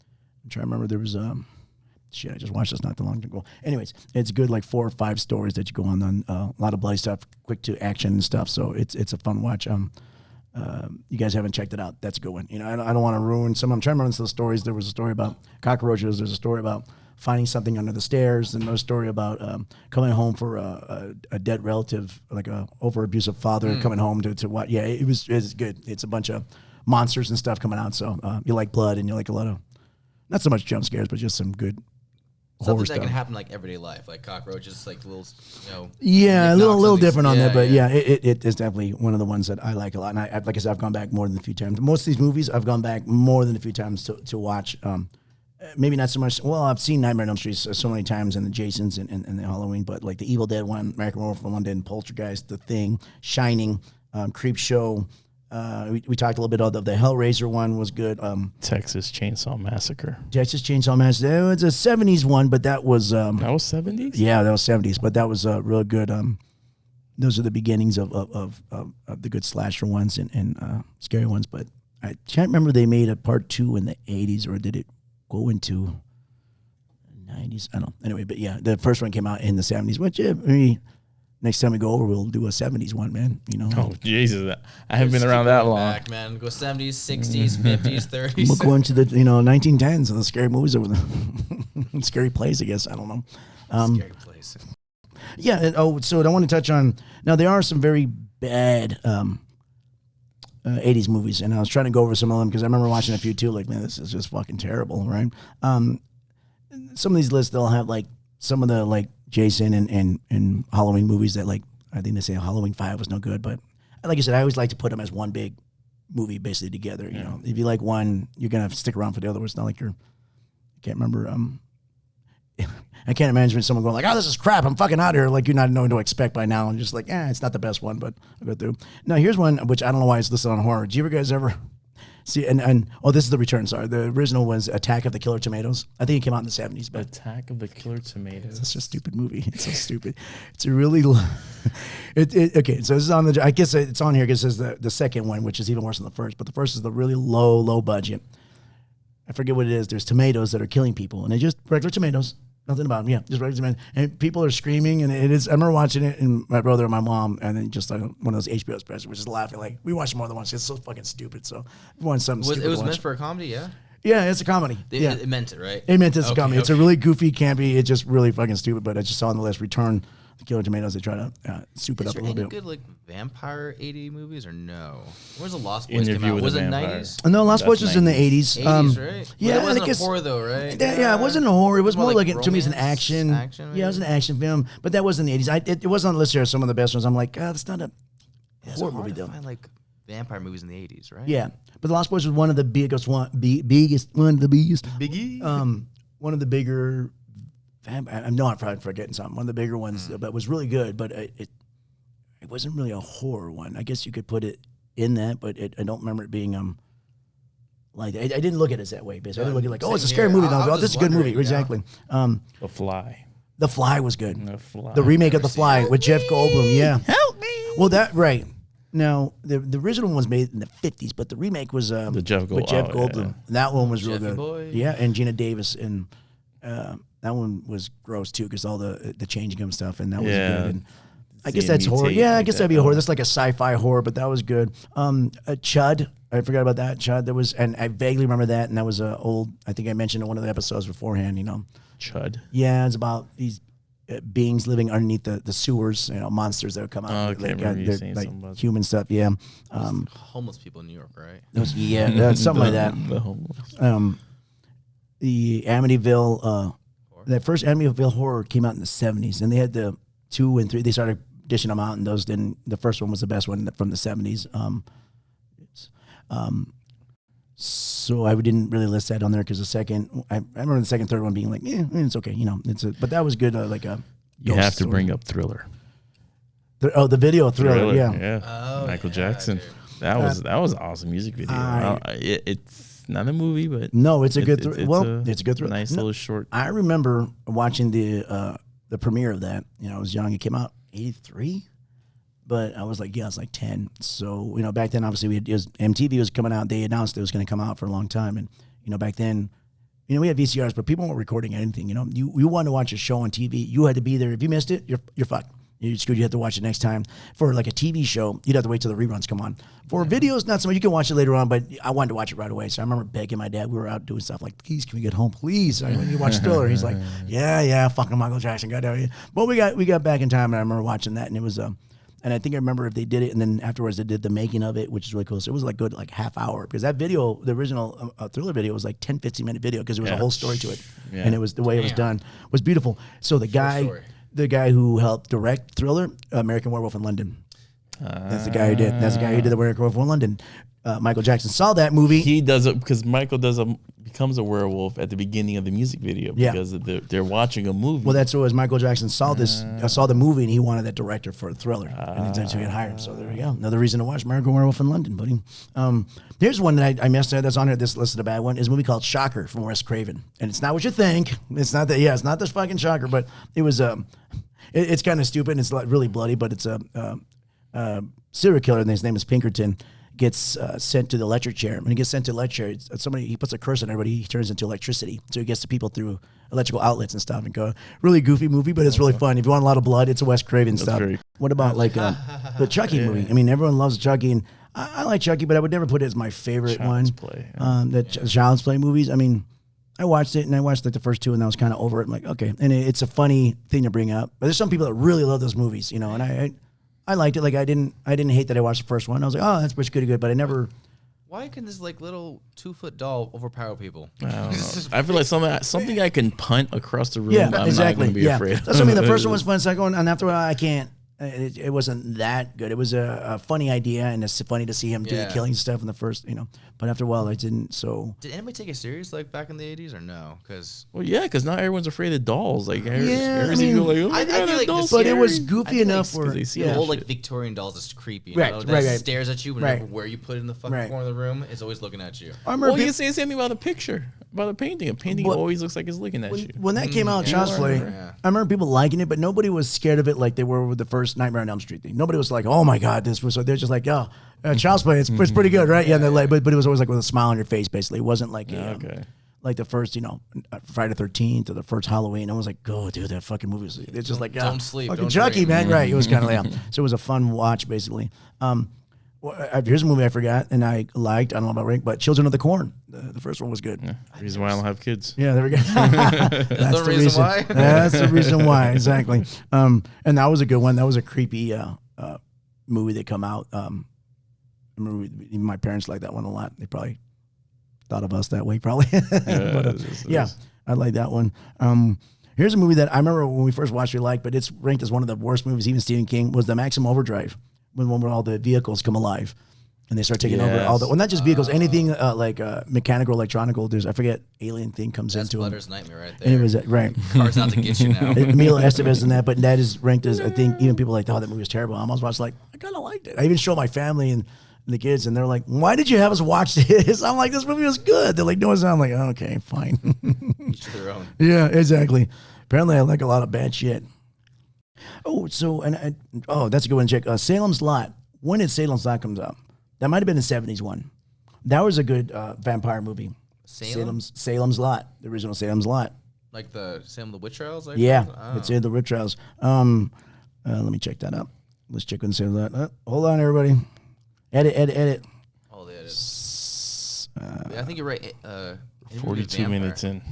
trying to remember, there was I just watched this not too long ago. Anyways, it's good, like 4 or 5 stories that you go on a lot of bloody stuff, quick to action and stuff. So it's a fun watch. You guys haven't checked it out. That's a good one. I don't want to ruin some. I'm trying to remember some of the stories. There was a story about cockroaches. There's a story about finding something under the stairs. And another story about coming home for a dead relative, like a over abusive father coming home to what? Yeah, it's good. It's a bunch of monsters and stuff coming out. So you like blood and you like a lot of, not so much jump scares, but just some good horror Something stuff. that can happen like everyday life, like cockroaches, like little, Yeah, a little things. different on that, but yeah, it is definitely one of the ones that I like a lot. And like I said, I've gone back more than a few times. Most of these movies, I've gone back more than a few times to watch. Maybe not so much. Well, I've seen Nightmare on Elm Street so many times, and the Jasons and the Halloween, but like the Evil Dead one, American Werewolf in London, Poltergeist, The Thing, Shining, Creep Show. We talked a little bit of the Hellraiser one was good. Texas Chainsaw Massacre. Texas Chainsaw Massacre. That was a 70s one, but that was That was 70s. yeah, that was 70s, but that was real good. Those are the beginnings of the good slasher ones and scary ones. But I can't remember if they made a part 2 in the 80s or did it go into 90s. I don't know. Anyway, but yeah, the first one came out in the 70s. Which next time we go over, we'll do a 70s one, man. You know. Oh Jesus, I haven't been around that long. Back, man. Go 70s, 60s, 50s, 30s. We'll go into the 1910s and the scary movies over the scary plays. I guess I don't know. Scary place. Yeah. And, so I want to touch on now. There are some very bad 80s movies, and I was trying to go over some of them because I remember watching a few too. Like, man, this is just fucking terrible, right? Some of these lists they'll have like some of the like Jason and Halloween movies that like I think they say Halloween 5 was no good, but like I said, I always like to put them as one big movie basically together. You know, if you like one, you're gonna stick around for the other. It's not like I can't remember. I can't imagine someone going like, "Oh, this is crap. I'm fucking out of here." Like you're not knowing what to expect by now, and just like, it's not the best one, but I'll go through. Now here's one which I don't know why it's listed on horror. Do you guys ever see? And this is the return. Sorry, the original was Attack of the Killer Tomatoes. I think it came out in the 70s. But Attack of the Killer Tomatoes. it's such a stupid movie. It's so stupid. It's a really okay. So this is on the. I guess it's on here because it's the second one, which is even worse than the first. But the first is the really low budget. I forget what it is. There's tomatoes that are killing people, and they're just regular tomatoes. Nothing about them. Yeah, just regular tomatoes. And people are screaming, and it is. I remember watching it, and my brother and my mom, and then just like one of those HBO specials, which is laughing. Like we watched more than once. It's so fucking stupid. So we want something stupid. It was to watch. meant for a comedy, yeah. Yeah, it's a comedy. It meant it, right? It meant it's a comedy. Okay. It's a really goofy, campy. It's just really fucking stupid. But I just saw on the list Return the Killer Tomatoes. They try to soup it up a little bit. Good like vampire 80 movies or no? Where's the Lost Boys Interview come out? with Was a it Vampire. 90s? No, Lost Boys was in the 80s. 80s, right? Yeah, Well, it wasn't I guess, a horror though, right? Yeah, it wasn't a horror. It was more like to me, it's an romance, action. Yeah, it was an maybe? action film. But that was in the 80s. It wasn't on the list here. Some of the best ones. I'm like, that's not a It's horror hard movie to though. find like vampire movies in the 80s, right? Yeah, but the Lost Boys was one of the biggest one of the biggest. Biggie. One of the bigger. I know I'm probably forgetting something. One of the bigger ones, but was really good. But it wasn't really a horror one. I guess you could put it in that, but I don't remember it being like I didn't look at it that way. Basically, I didn't look at it like, oh, it's a Same scary here. movie. I No, was oh, this is just a good movie. wondering, yeah. Exactly. The Fly. The Fly was good. The Fly. The remake of The Never Fly seen it. with Jeff Goldblum. Yeah. Help me. Well, that right. Now the original one was made in the 50s, but the remake was The Jeff with Jeff yeah. Goldblum. That one was real Jeffy good. boy. Yeah, and Gina Davis, and that one was gross too because all the changing of stuff, and that was Yeah. good. And I See guess it that's horror. mutate Yeah, I like guess that. that'd be a horror. That's like a sci-fi horror, but that was good. Chud. I forgot about that. Chud. There was, and I vaguely remember that, and that was a old. I think I mentioned in one of the episodes beforehand. You know. Chud. Yeah, it's about these beings living underneath the sewers. You know, monsters that would come out. Oh, okay, I remember you they're saying like something about human stuff. Yeah. Homeless people in New York, right? Yeah, something like that. The homeless. The Amityville, that first Amityville horror came out in the 70s, and they had the 2 and 3. They started dishing them out, and those didn't. The first one was the best one from the 70s. So I didn't really list that on there because the second, I remember the second, third one being like, it's okay, you know. But that was good, like a. You ghost have to story. bring up Thriller. The video Thriller, yeah. Oh, Michael yeah, Jackson. dude. That was an awesome music video. It's not a movie, but No, it's a good. it's It's a good thriller. nice No, little short. I remember watching the premiere of that. You know, I was young. It came out '83, but I was like, I was like 10. So back then, obviously, MTV was coming out. They announced it was going to come out for a long time, and back then, we had VCRs, but people weren't recording anything. You wanted to watch a show on TV, you had to be there. If you missed it, you're fucked. You're screwed. You have to watch it next time. For like a TV show, you'd have to wait till the reruns come on. For videos, not so much. You can watch it later on, but I wanted to watch it right away. So I remember begging my dad. We were out doing stuff like, please, can we get home, please? I need to watch Thriller. He's like, yeah, fucking Michael Jackson. Goddamn. But we got back in time, and I remember watching that, and it was and I think I remember if they did it, and then afterwards they did the making of it, which is really cool. So it was like good, like half hour, because that video, the original Thriller video, was like 10, 15-minute video because there was a whole story to it, and it was the way it was done was beautiful. So the guy who helped direct Thriller, American Werewolf in London. That's the guy who did. That's the guy who did the American Werewolf in London. Michael Jackson saw that movie. He does it because Michael becomes a werewolf at the beginning of the music video because they're watching a movie. Well, that's what it was. Michael Jackson saw this, saw the movie, and he wanted that director for Thriller, and so he got hired. So there we go. Another reason to watch American Werewolf in London, buddy. Here's one that I messed up. That's on here. This list is a bad one. Is a movie called Shocker from Wes Craven, and it's not what you think. It's not that. Yeah, it's not this fucking Shocker, but it was it's kind of stupid. And it's really bloody, but it's a serial killer, and his name is Pinkerton. gets sent to the electric chair. When he gets sent to the electric chair, somebody he puts a curse on everybody. He turns into electricity, so he gets to people through electrical outlets and stuff. And go really goofy movie, but it's really fun. If you want a lot of blood, it's a Wes Craven stuff. great. What about like the Chucky movie? I mean, everyone loves Chucky, and I like Chucky, but I would never put it as my favorite Child's one. Play, The Child's Play movies. I mean, I watched it, and I watched like the first two, and I was kind of over it. I'm like, okay, and it's a funny thing to bring up. But there's some people that really love those movies, and I liked it. Like I didn't hate that I watched the first one. I was like, oh, that's pretty good, but I never. Why can this like little 2-foot doll overpower people? I don't know. I feel like something I can punt across the room. Yeah, I'm exactly. not gonna be afraid. That's what I mean. The first one was fun. Second one, and after a while, I can't. It wasn't that good. It was a funny idea, and it's funny to see him do the killing stuff in the first, But after a while, I didn't. So did anybody take it serious like back in the 80s or no? Because because now everyone's afraid of dolls. Like, I mean, like, oh my I God, feel like dolls but it was scary. goofy enough where they see the that old like shit. Victorian dolls is creepy. Right, That right. stares at you whenever where you put it in the fucking corner of the room is always looking at you. I remember Well, you can say the same thing about a picture, about a painting. A painting But- always looks like it's looking at you. when that came out, Child's Play, Yeah. I remember people liking it, but nobody was scared of it like they were with the first Nightmare on Elm Street thing. Nobody was like, "Oh my God, this was." So they're just like, "Oh, Child's Play, it's pretty good, right?" Yeah, and they're like, but it was always like with a smile on your face. Basically, it wasn't like like the first, Friday the 13th or the first Halloween. I was like, "Oh, dude, that fucking movie." It's just like, Don't sleep, fucking don't Chucky, dream. man. Right? It was kind of like, so it was a fun watch, basically. Here's a movie I forgot and I liked. I don't know about Rick, but Children of the Corn. The first one was good. Yeah. Reason why I don't have kids. Yeah, there we go. That's the reason why? That's the reason why, exactly. And that was a good one. That was a creepy movie that come out. I remember even my parents liked that one a lot. They probably thought of us that way, probably. But, I like that one. Here's a movie that I remember when we first watched we liked, but it's ranked as one of the worst movies, even Stephen King, was The Maximum Overdrive, when all the vehicles come alive. And they start taking over all the, well, not just vehicles, anything like mechanical, electronical. There's, I forget, alien thing comes That's into them. Butter's nightmare right there. And it was, right. Car's out to get you now. Emilio Estevez in that, but that is ranked as, I think, even people like, oh, that movie was terrible. I almost watched like, I kind of liked it. I even showed my family and the kids, and they're like, why did you have us watch this? I'm like, this movie was good. They're like, no, it's not. I'm like, oh, okay, fine. Each to their own. Yeah, exactly. Apparently, I like a lot of bad shit. Oh, so, that's a good one, Jake. Salem's Lot. When did Salem's Lot comes out? That might have been the 70s one. That was a good vampire movie. Salem's Lot, the original Salem's Lot. Like the Salem the Witch Trials? Like Yeah, oh. it's in the Witch Trials. Let me check that up. Let's check on Salem's Lot. Hold on, everybody. Edit. Oh, they edit. I think you're right. 42 minutes in.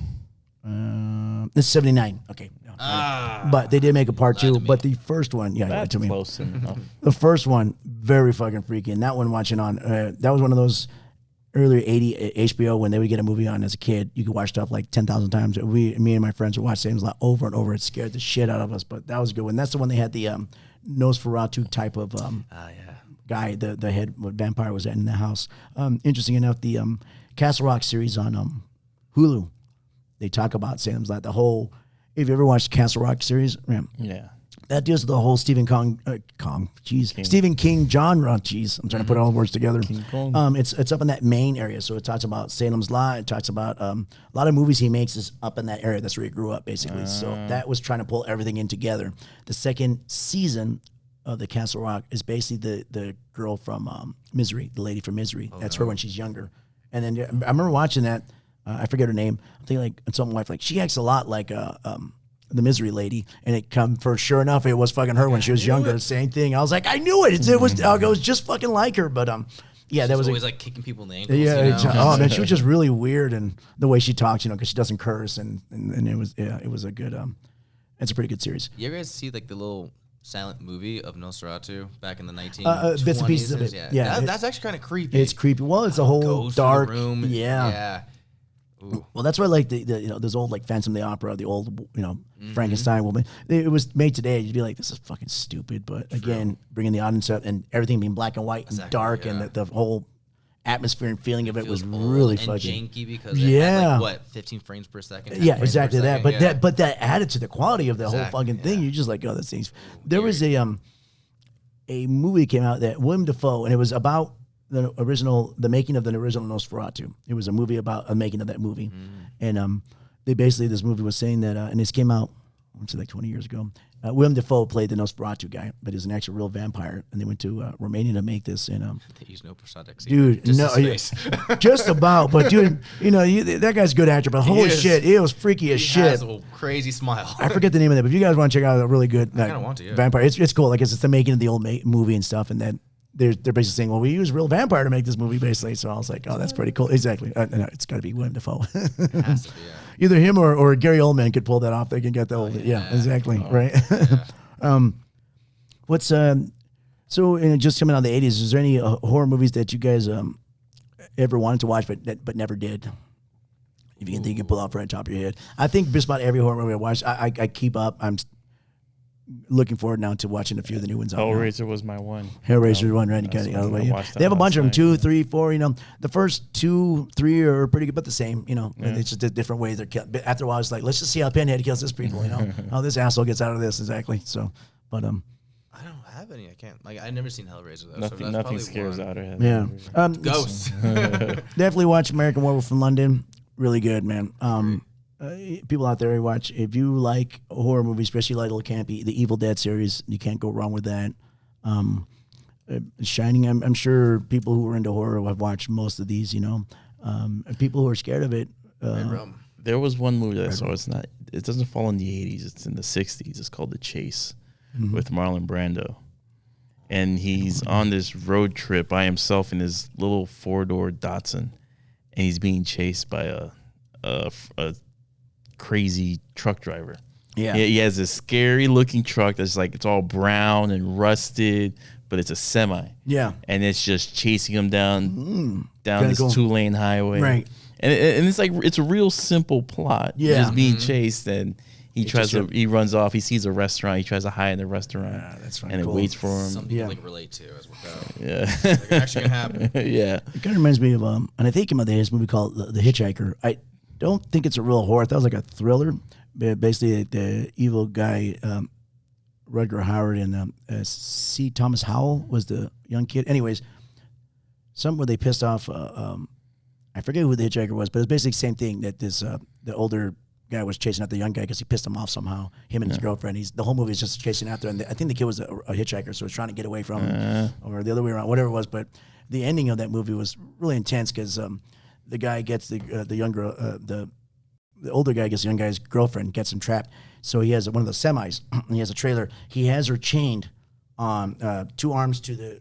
This is 79. Okay. But they did make a part two. But the first one, That's to me. close enough. The first one, very fucking freaky. And that one watching on, that was one of those earlier 80 HBO when they would get a movie on as a kid. You could watch stuff like 10,000 times. Me and my friends would watch Salem's Lot over and over. It scared the shit out of us. But that was a good one. That's the one they had the Nosferatu type of guy, the head vampire was in the house. Interesting enough, the Castle Rock series on Hulu, they talk about Salem's Lot. The whole, if you ever watched Castle Rock series, Yeah. that deals with the whole Stephen King genre. Jeez, I'm trying to put all the words together. King Kong. It's up in that Maine area, so it talks about Salem's Lot. It talks about a lot of movies he makes is up in that area. That's where he grew up, basically. So that was trying to pull everything in together. The second season of the Castle Rock is basically the girl from Misery, the lady from Misery. That's her when she's younger. And then I remember watching that. I forget her name. I think like I told my wife, like, she acts a lot like the Misery lady, and it come for sure enough, it was fucking her when she was younger. Same thing. I was like, I knew it. It was just fucking like her. But yeah, She's that was always like kicking people in the ankles. yeah. You know? Oh man, she was just really weird, and the way she talks, because she doesn't curse, and it was a good it's a pretty good series. You guys see like the little silent movie of Nosferatu back in the 1920s? Bits and pieces of it. Yeah, that's actually kind of creepy. It's creepy. Well, it's a whole Goes dark to the room. Yeah. Ooh. Well, that's why like the those old like Phantom of the Opera, the old Frankenstein woman. It was made today. You'd be like, this is fucking stupid. But again, bringing the audience up and everything being black and white and dark, and the whole atmosphere and feeling of it was really and fucking janky because it had like 15 frames per second. 10 Yeah, frames exactly per that. second, But that added to the quality of the whole Exactly, fucking thing. You're just like, oh, that thing's. There was a movie that came out that William Dafoe, and it was about the making of the original Nosferatu. It was a movie about a making of that movie, and they basically, this movie was saying that, and this came out what's it, like 20 years ago. Willem Dafoe played the Nosferatu guy, but he's an actual real vampire. And they went to Romania to make this. And They use no prosthetics. dude, Just no, his face. just about. But dude, that guy's a good actor. But holy is. shit, it was freaky as He shit. has a crazy smile. I forget the name of that, but if you guys want to check out a really good kinda want to, yeah. vampire, it's cool. Like it's the making of the old movie and stuff, and then they're basically saying, well, we use real vampire to make this movie, basically. So I was like, oh, that's pretty cool. Exactly. No, it's got to be Willem Dafoe. It has to be, yeah. Either him or Gary Oldman could pull that off. They can get the whole, yeah, exactly, right. What's so just coming out of the 80s? Is there any horror movies that you guys ever wanted to watch but never did? If you can think you can pull off right on top of your head. I think just about every horror movie I watch, I keep up. I'm looking forward now to watching a few of the new ones. Hellraiser was my one. Hellraiser one, right? You got it out of the way. They have a bunch of them, 2, 3, 4. The first 2, 3 are pretty good, but the same. And it's just a different way they're killed. But after a while, it's like, let's just see how Pinhead kills this people. How this asshole gets out of this exactly. So, but I don't have any. I can't. Like, I've never seen Hellraiser though. Nothing scares out of him. Yeah. Ghosts. Definitely watch American Werewolf in London. Really good, man. People out there who watch, if you like horror movies, especially like little campy, the Evil Dead series, you can't go wrong with that. Shining, I'm sure people who are into horror have watched most of these. People who are scared of it. There was one movie that I saw. It doesn't fall in the 80s. It's in the 60s. It's called The Chase with Marlon Brando. And he's on this road trip by himself in his little 4-door Datsun. And he's being chased by a crazy truck driver. Yeah. He has this scary looking truck that's like, it's all brown and rusted, but it's a semi. Yeah. And it's just chasing him down this 2-lane highway. Right. And it's like, it's a real simple plot. Yeah. Just being chased, and he runs off. He sees a restaurant. He tries to hide in the restaurant. That's right. And it waits for him. Something you relate to as well. Yeah. Like, actually can happen. Yeah. It kind of reminds me of, and I think about this movie called The Hitchhiker. I don't think it's a real horror. That was like a thriller. Basically, the evil guy, Rutger Hauer, and C. Thomas Howell was the young kid. Anyways, somewhere they pissed off, I forget who the hitchhiker was, but it's basically the same thing, that this the older guy was chasing after the young guy because he pissed him off somehow, him and his girlfriend. The whole movie is just chasing after, and I think the kid was a hitchhiker, so he was trying to get away from him, or the other way around, whatever it was. But the ending of that movie was really intense because the guy gets the older guy gets the young guy's girlfriend, gets him trapped. So he has one of the semis, and he has a trailer. He has her chained on 2 arms to the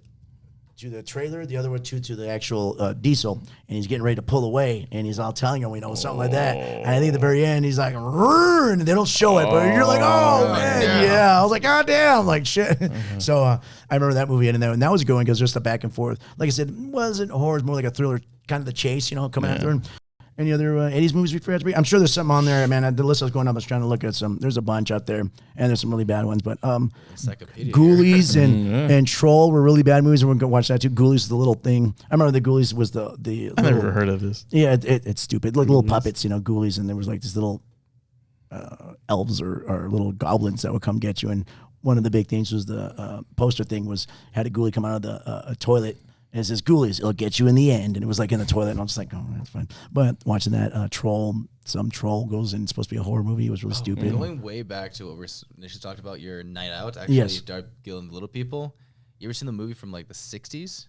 trailer, the other one to the actual diesel, and he's getting ready to pull away, and he's all telling her, something like that. And I think at the very end, he's like, "Rrr," and they don't show it, but you're like, oh man, yeah. I was like, god damn, like shit. So I remember that movie ending there, and that was going because just the back and forth. Like I said, it wasn't horror, it was more like a thriller, kind of the chase, coming after him. Any other 80s movies we forgot to be? I'm sure there's something on there, man. The list I was going up, I was trying to look at some. There's a bunch out there, and there's some really bad ones. But Ghoulies and Troll were really bad movies, and we're going to watch that too. Ghoulies is the little thing. I remember the Ghoulies was the I've never heard of this. Yeah, it's stupid. Like little puppets, Ghoulies, and there was like these little elves or little goblins that would come get you. And one of the big things was the poster thing had a ghoulie come out of the toilet. And it says, Ghoulies, it'll get you in the end. And it was like in the toilet. And I was like, oh, that's fine. But watching that some troll goes in, it's supposed to be a horror movie. It was really stupid. Going way back to what we initially talked about, your night out, actually, Darby Gill and the Little People. You ever seen the movie from like the 60s?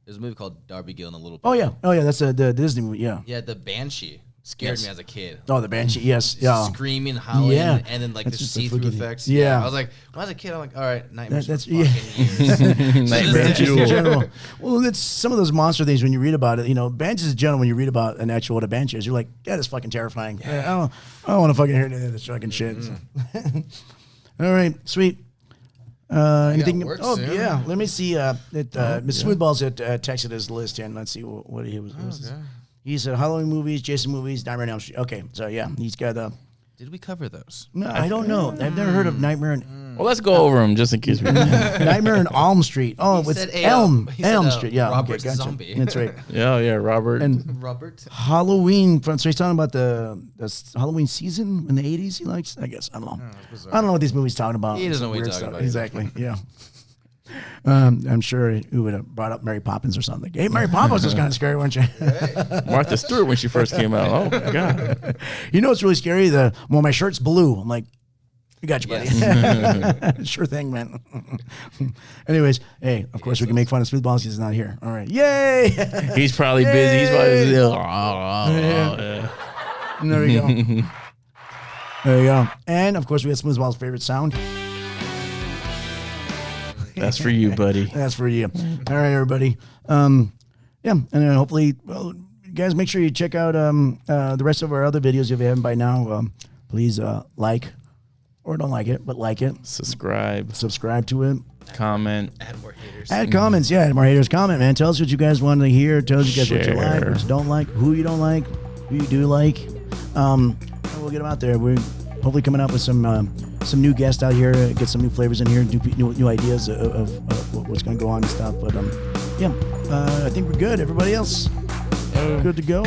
There's a movie called Darby Gill and the Little People. Oh, yeah. That's the Disney movie, yeah. Yeah, the Banshee. Scared me as a kid. Oh, the Banshee, yes. Yeah. Screaming, howling, and then like the see-through effects. Yeah. I was like, when I was a kid, I'm like, all right, nightmares for fucking years. Banshees in general. Well, that's some of those monster things when you read about it. Banshees in general, when you read about what a banshee is, you're like, that is fucking terrifying. Yeah. I don't want to fucking hear any of this fucking shit. All right, sweet. Anything? Soon. Yeah. Let me see. Miss Smoothballs texted his list here, and let's see what he was. He said Halloween movies, Jason movies, Nightmare on Elm Street. Okay, so yeah, he's got Did we cover those? No, I don't know. I've never heard of Nightmare on... Well, let's go over them just in case we... Nightmare on Elm Street. Oh, it's Elm Street. Yeah, Robert's gotcha. zombie. That's right. Yeah, Robert. And Robert. Halloween. So he's talking about the Halloween season in the 80s he likes? I guess. I don't know. I don't know what these movies talking about. He doesn't know what he's talking about. Exactly, yeah. I'm sure he would have brought up Mary Poppins or something. Hey, Mary Poppins was kind of scary, weren't you? Martha Stewart when she first came out. Oh my god! You know what's really scary? Well, my shirt's blue. I'm like, We got you, buddy. Yes. Sure thing, man. Anyways, hey, of course we can make fun of Smoothballs. He's not here. All right, yay! He's probably busy. He's probably busy. There we go. There you go. And of course we had Smoothball's favorite sound. That's for you, buddy. That's for you. All right, everybody. Yeah, and then hopefully, well, guys, make sure you check out the rest of our other videos if you haven't by now. Please like or don't like it, but like it. Subscribe to it. Comment. Add more haters. Add comments. Yeah, add more haters. Comment, man. Tell us what you guys want to hear. Tell us you guys what you like, what you don't like, who you don't like, who you do like. And we'll get them out there. We're hopefully coming up with some new guests out here, get some new flavors in here, new ideas of what's going to go on and stuff. But yeah, I think we're good. Everybody else, good to go.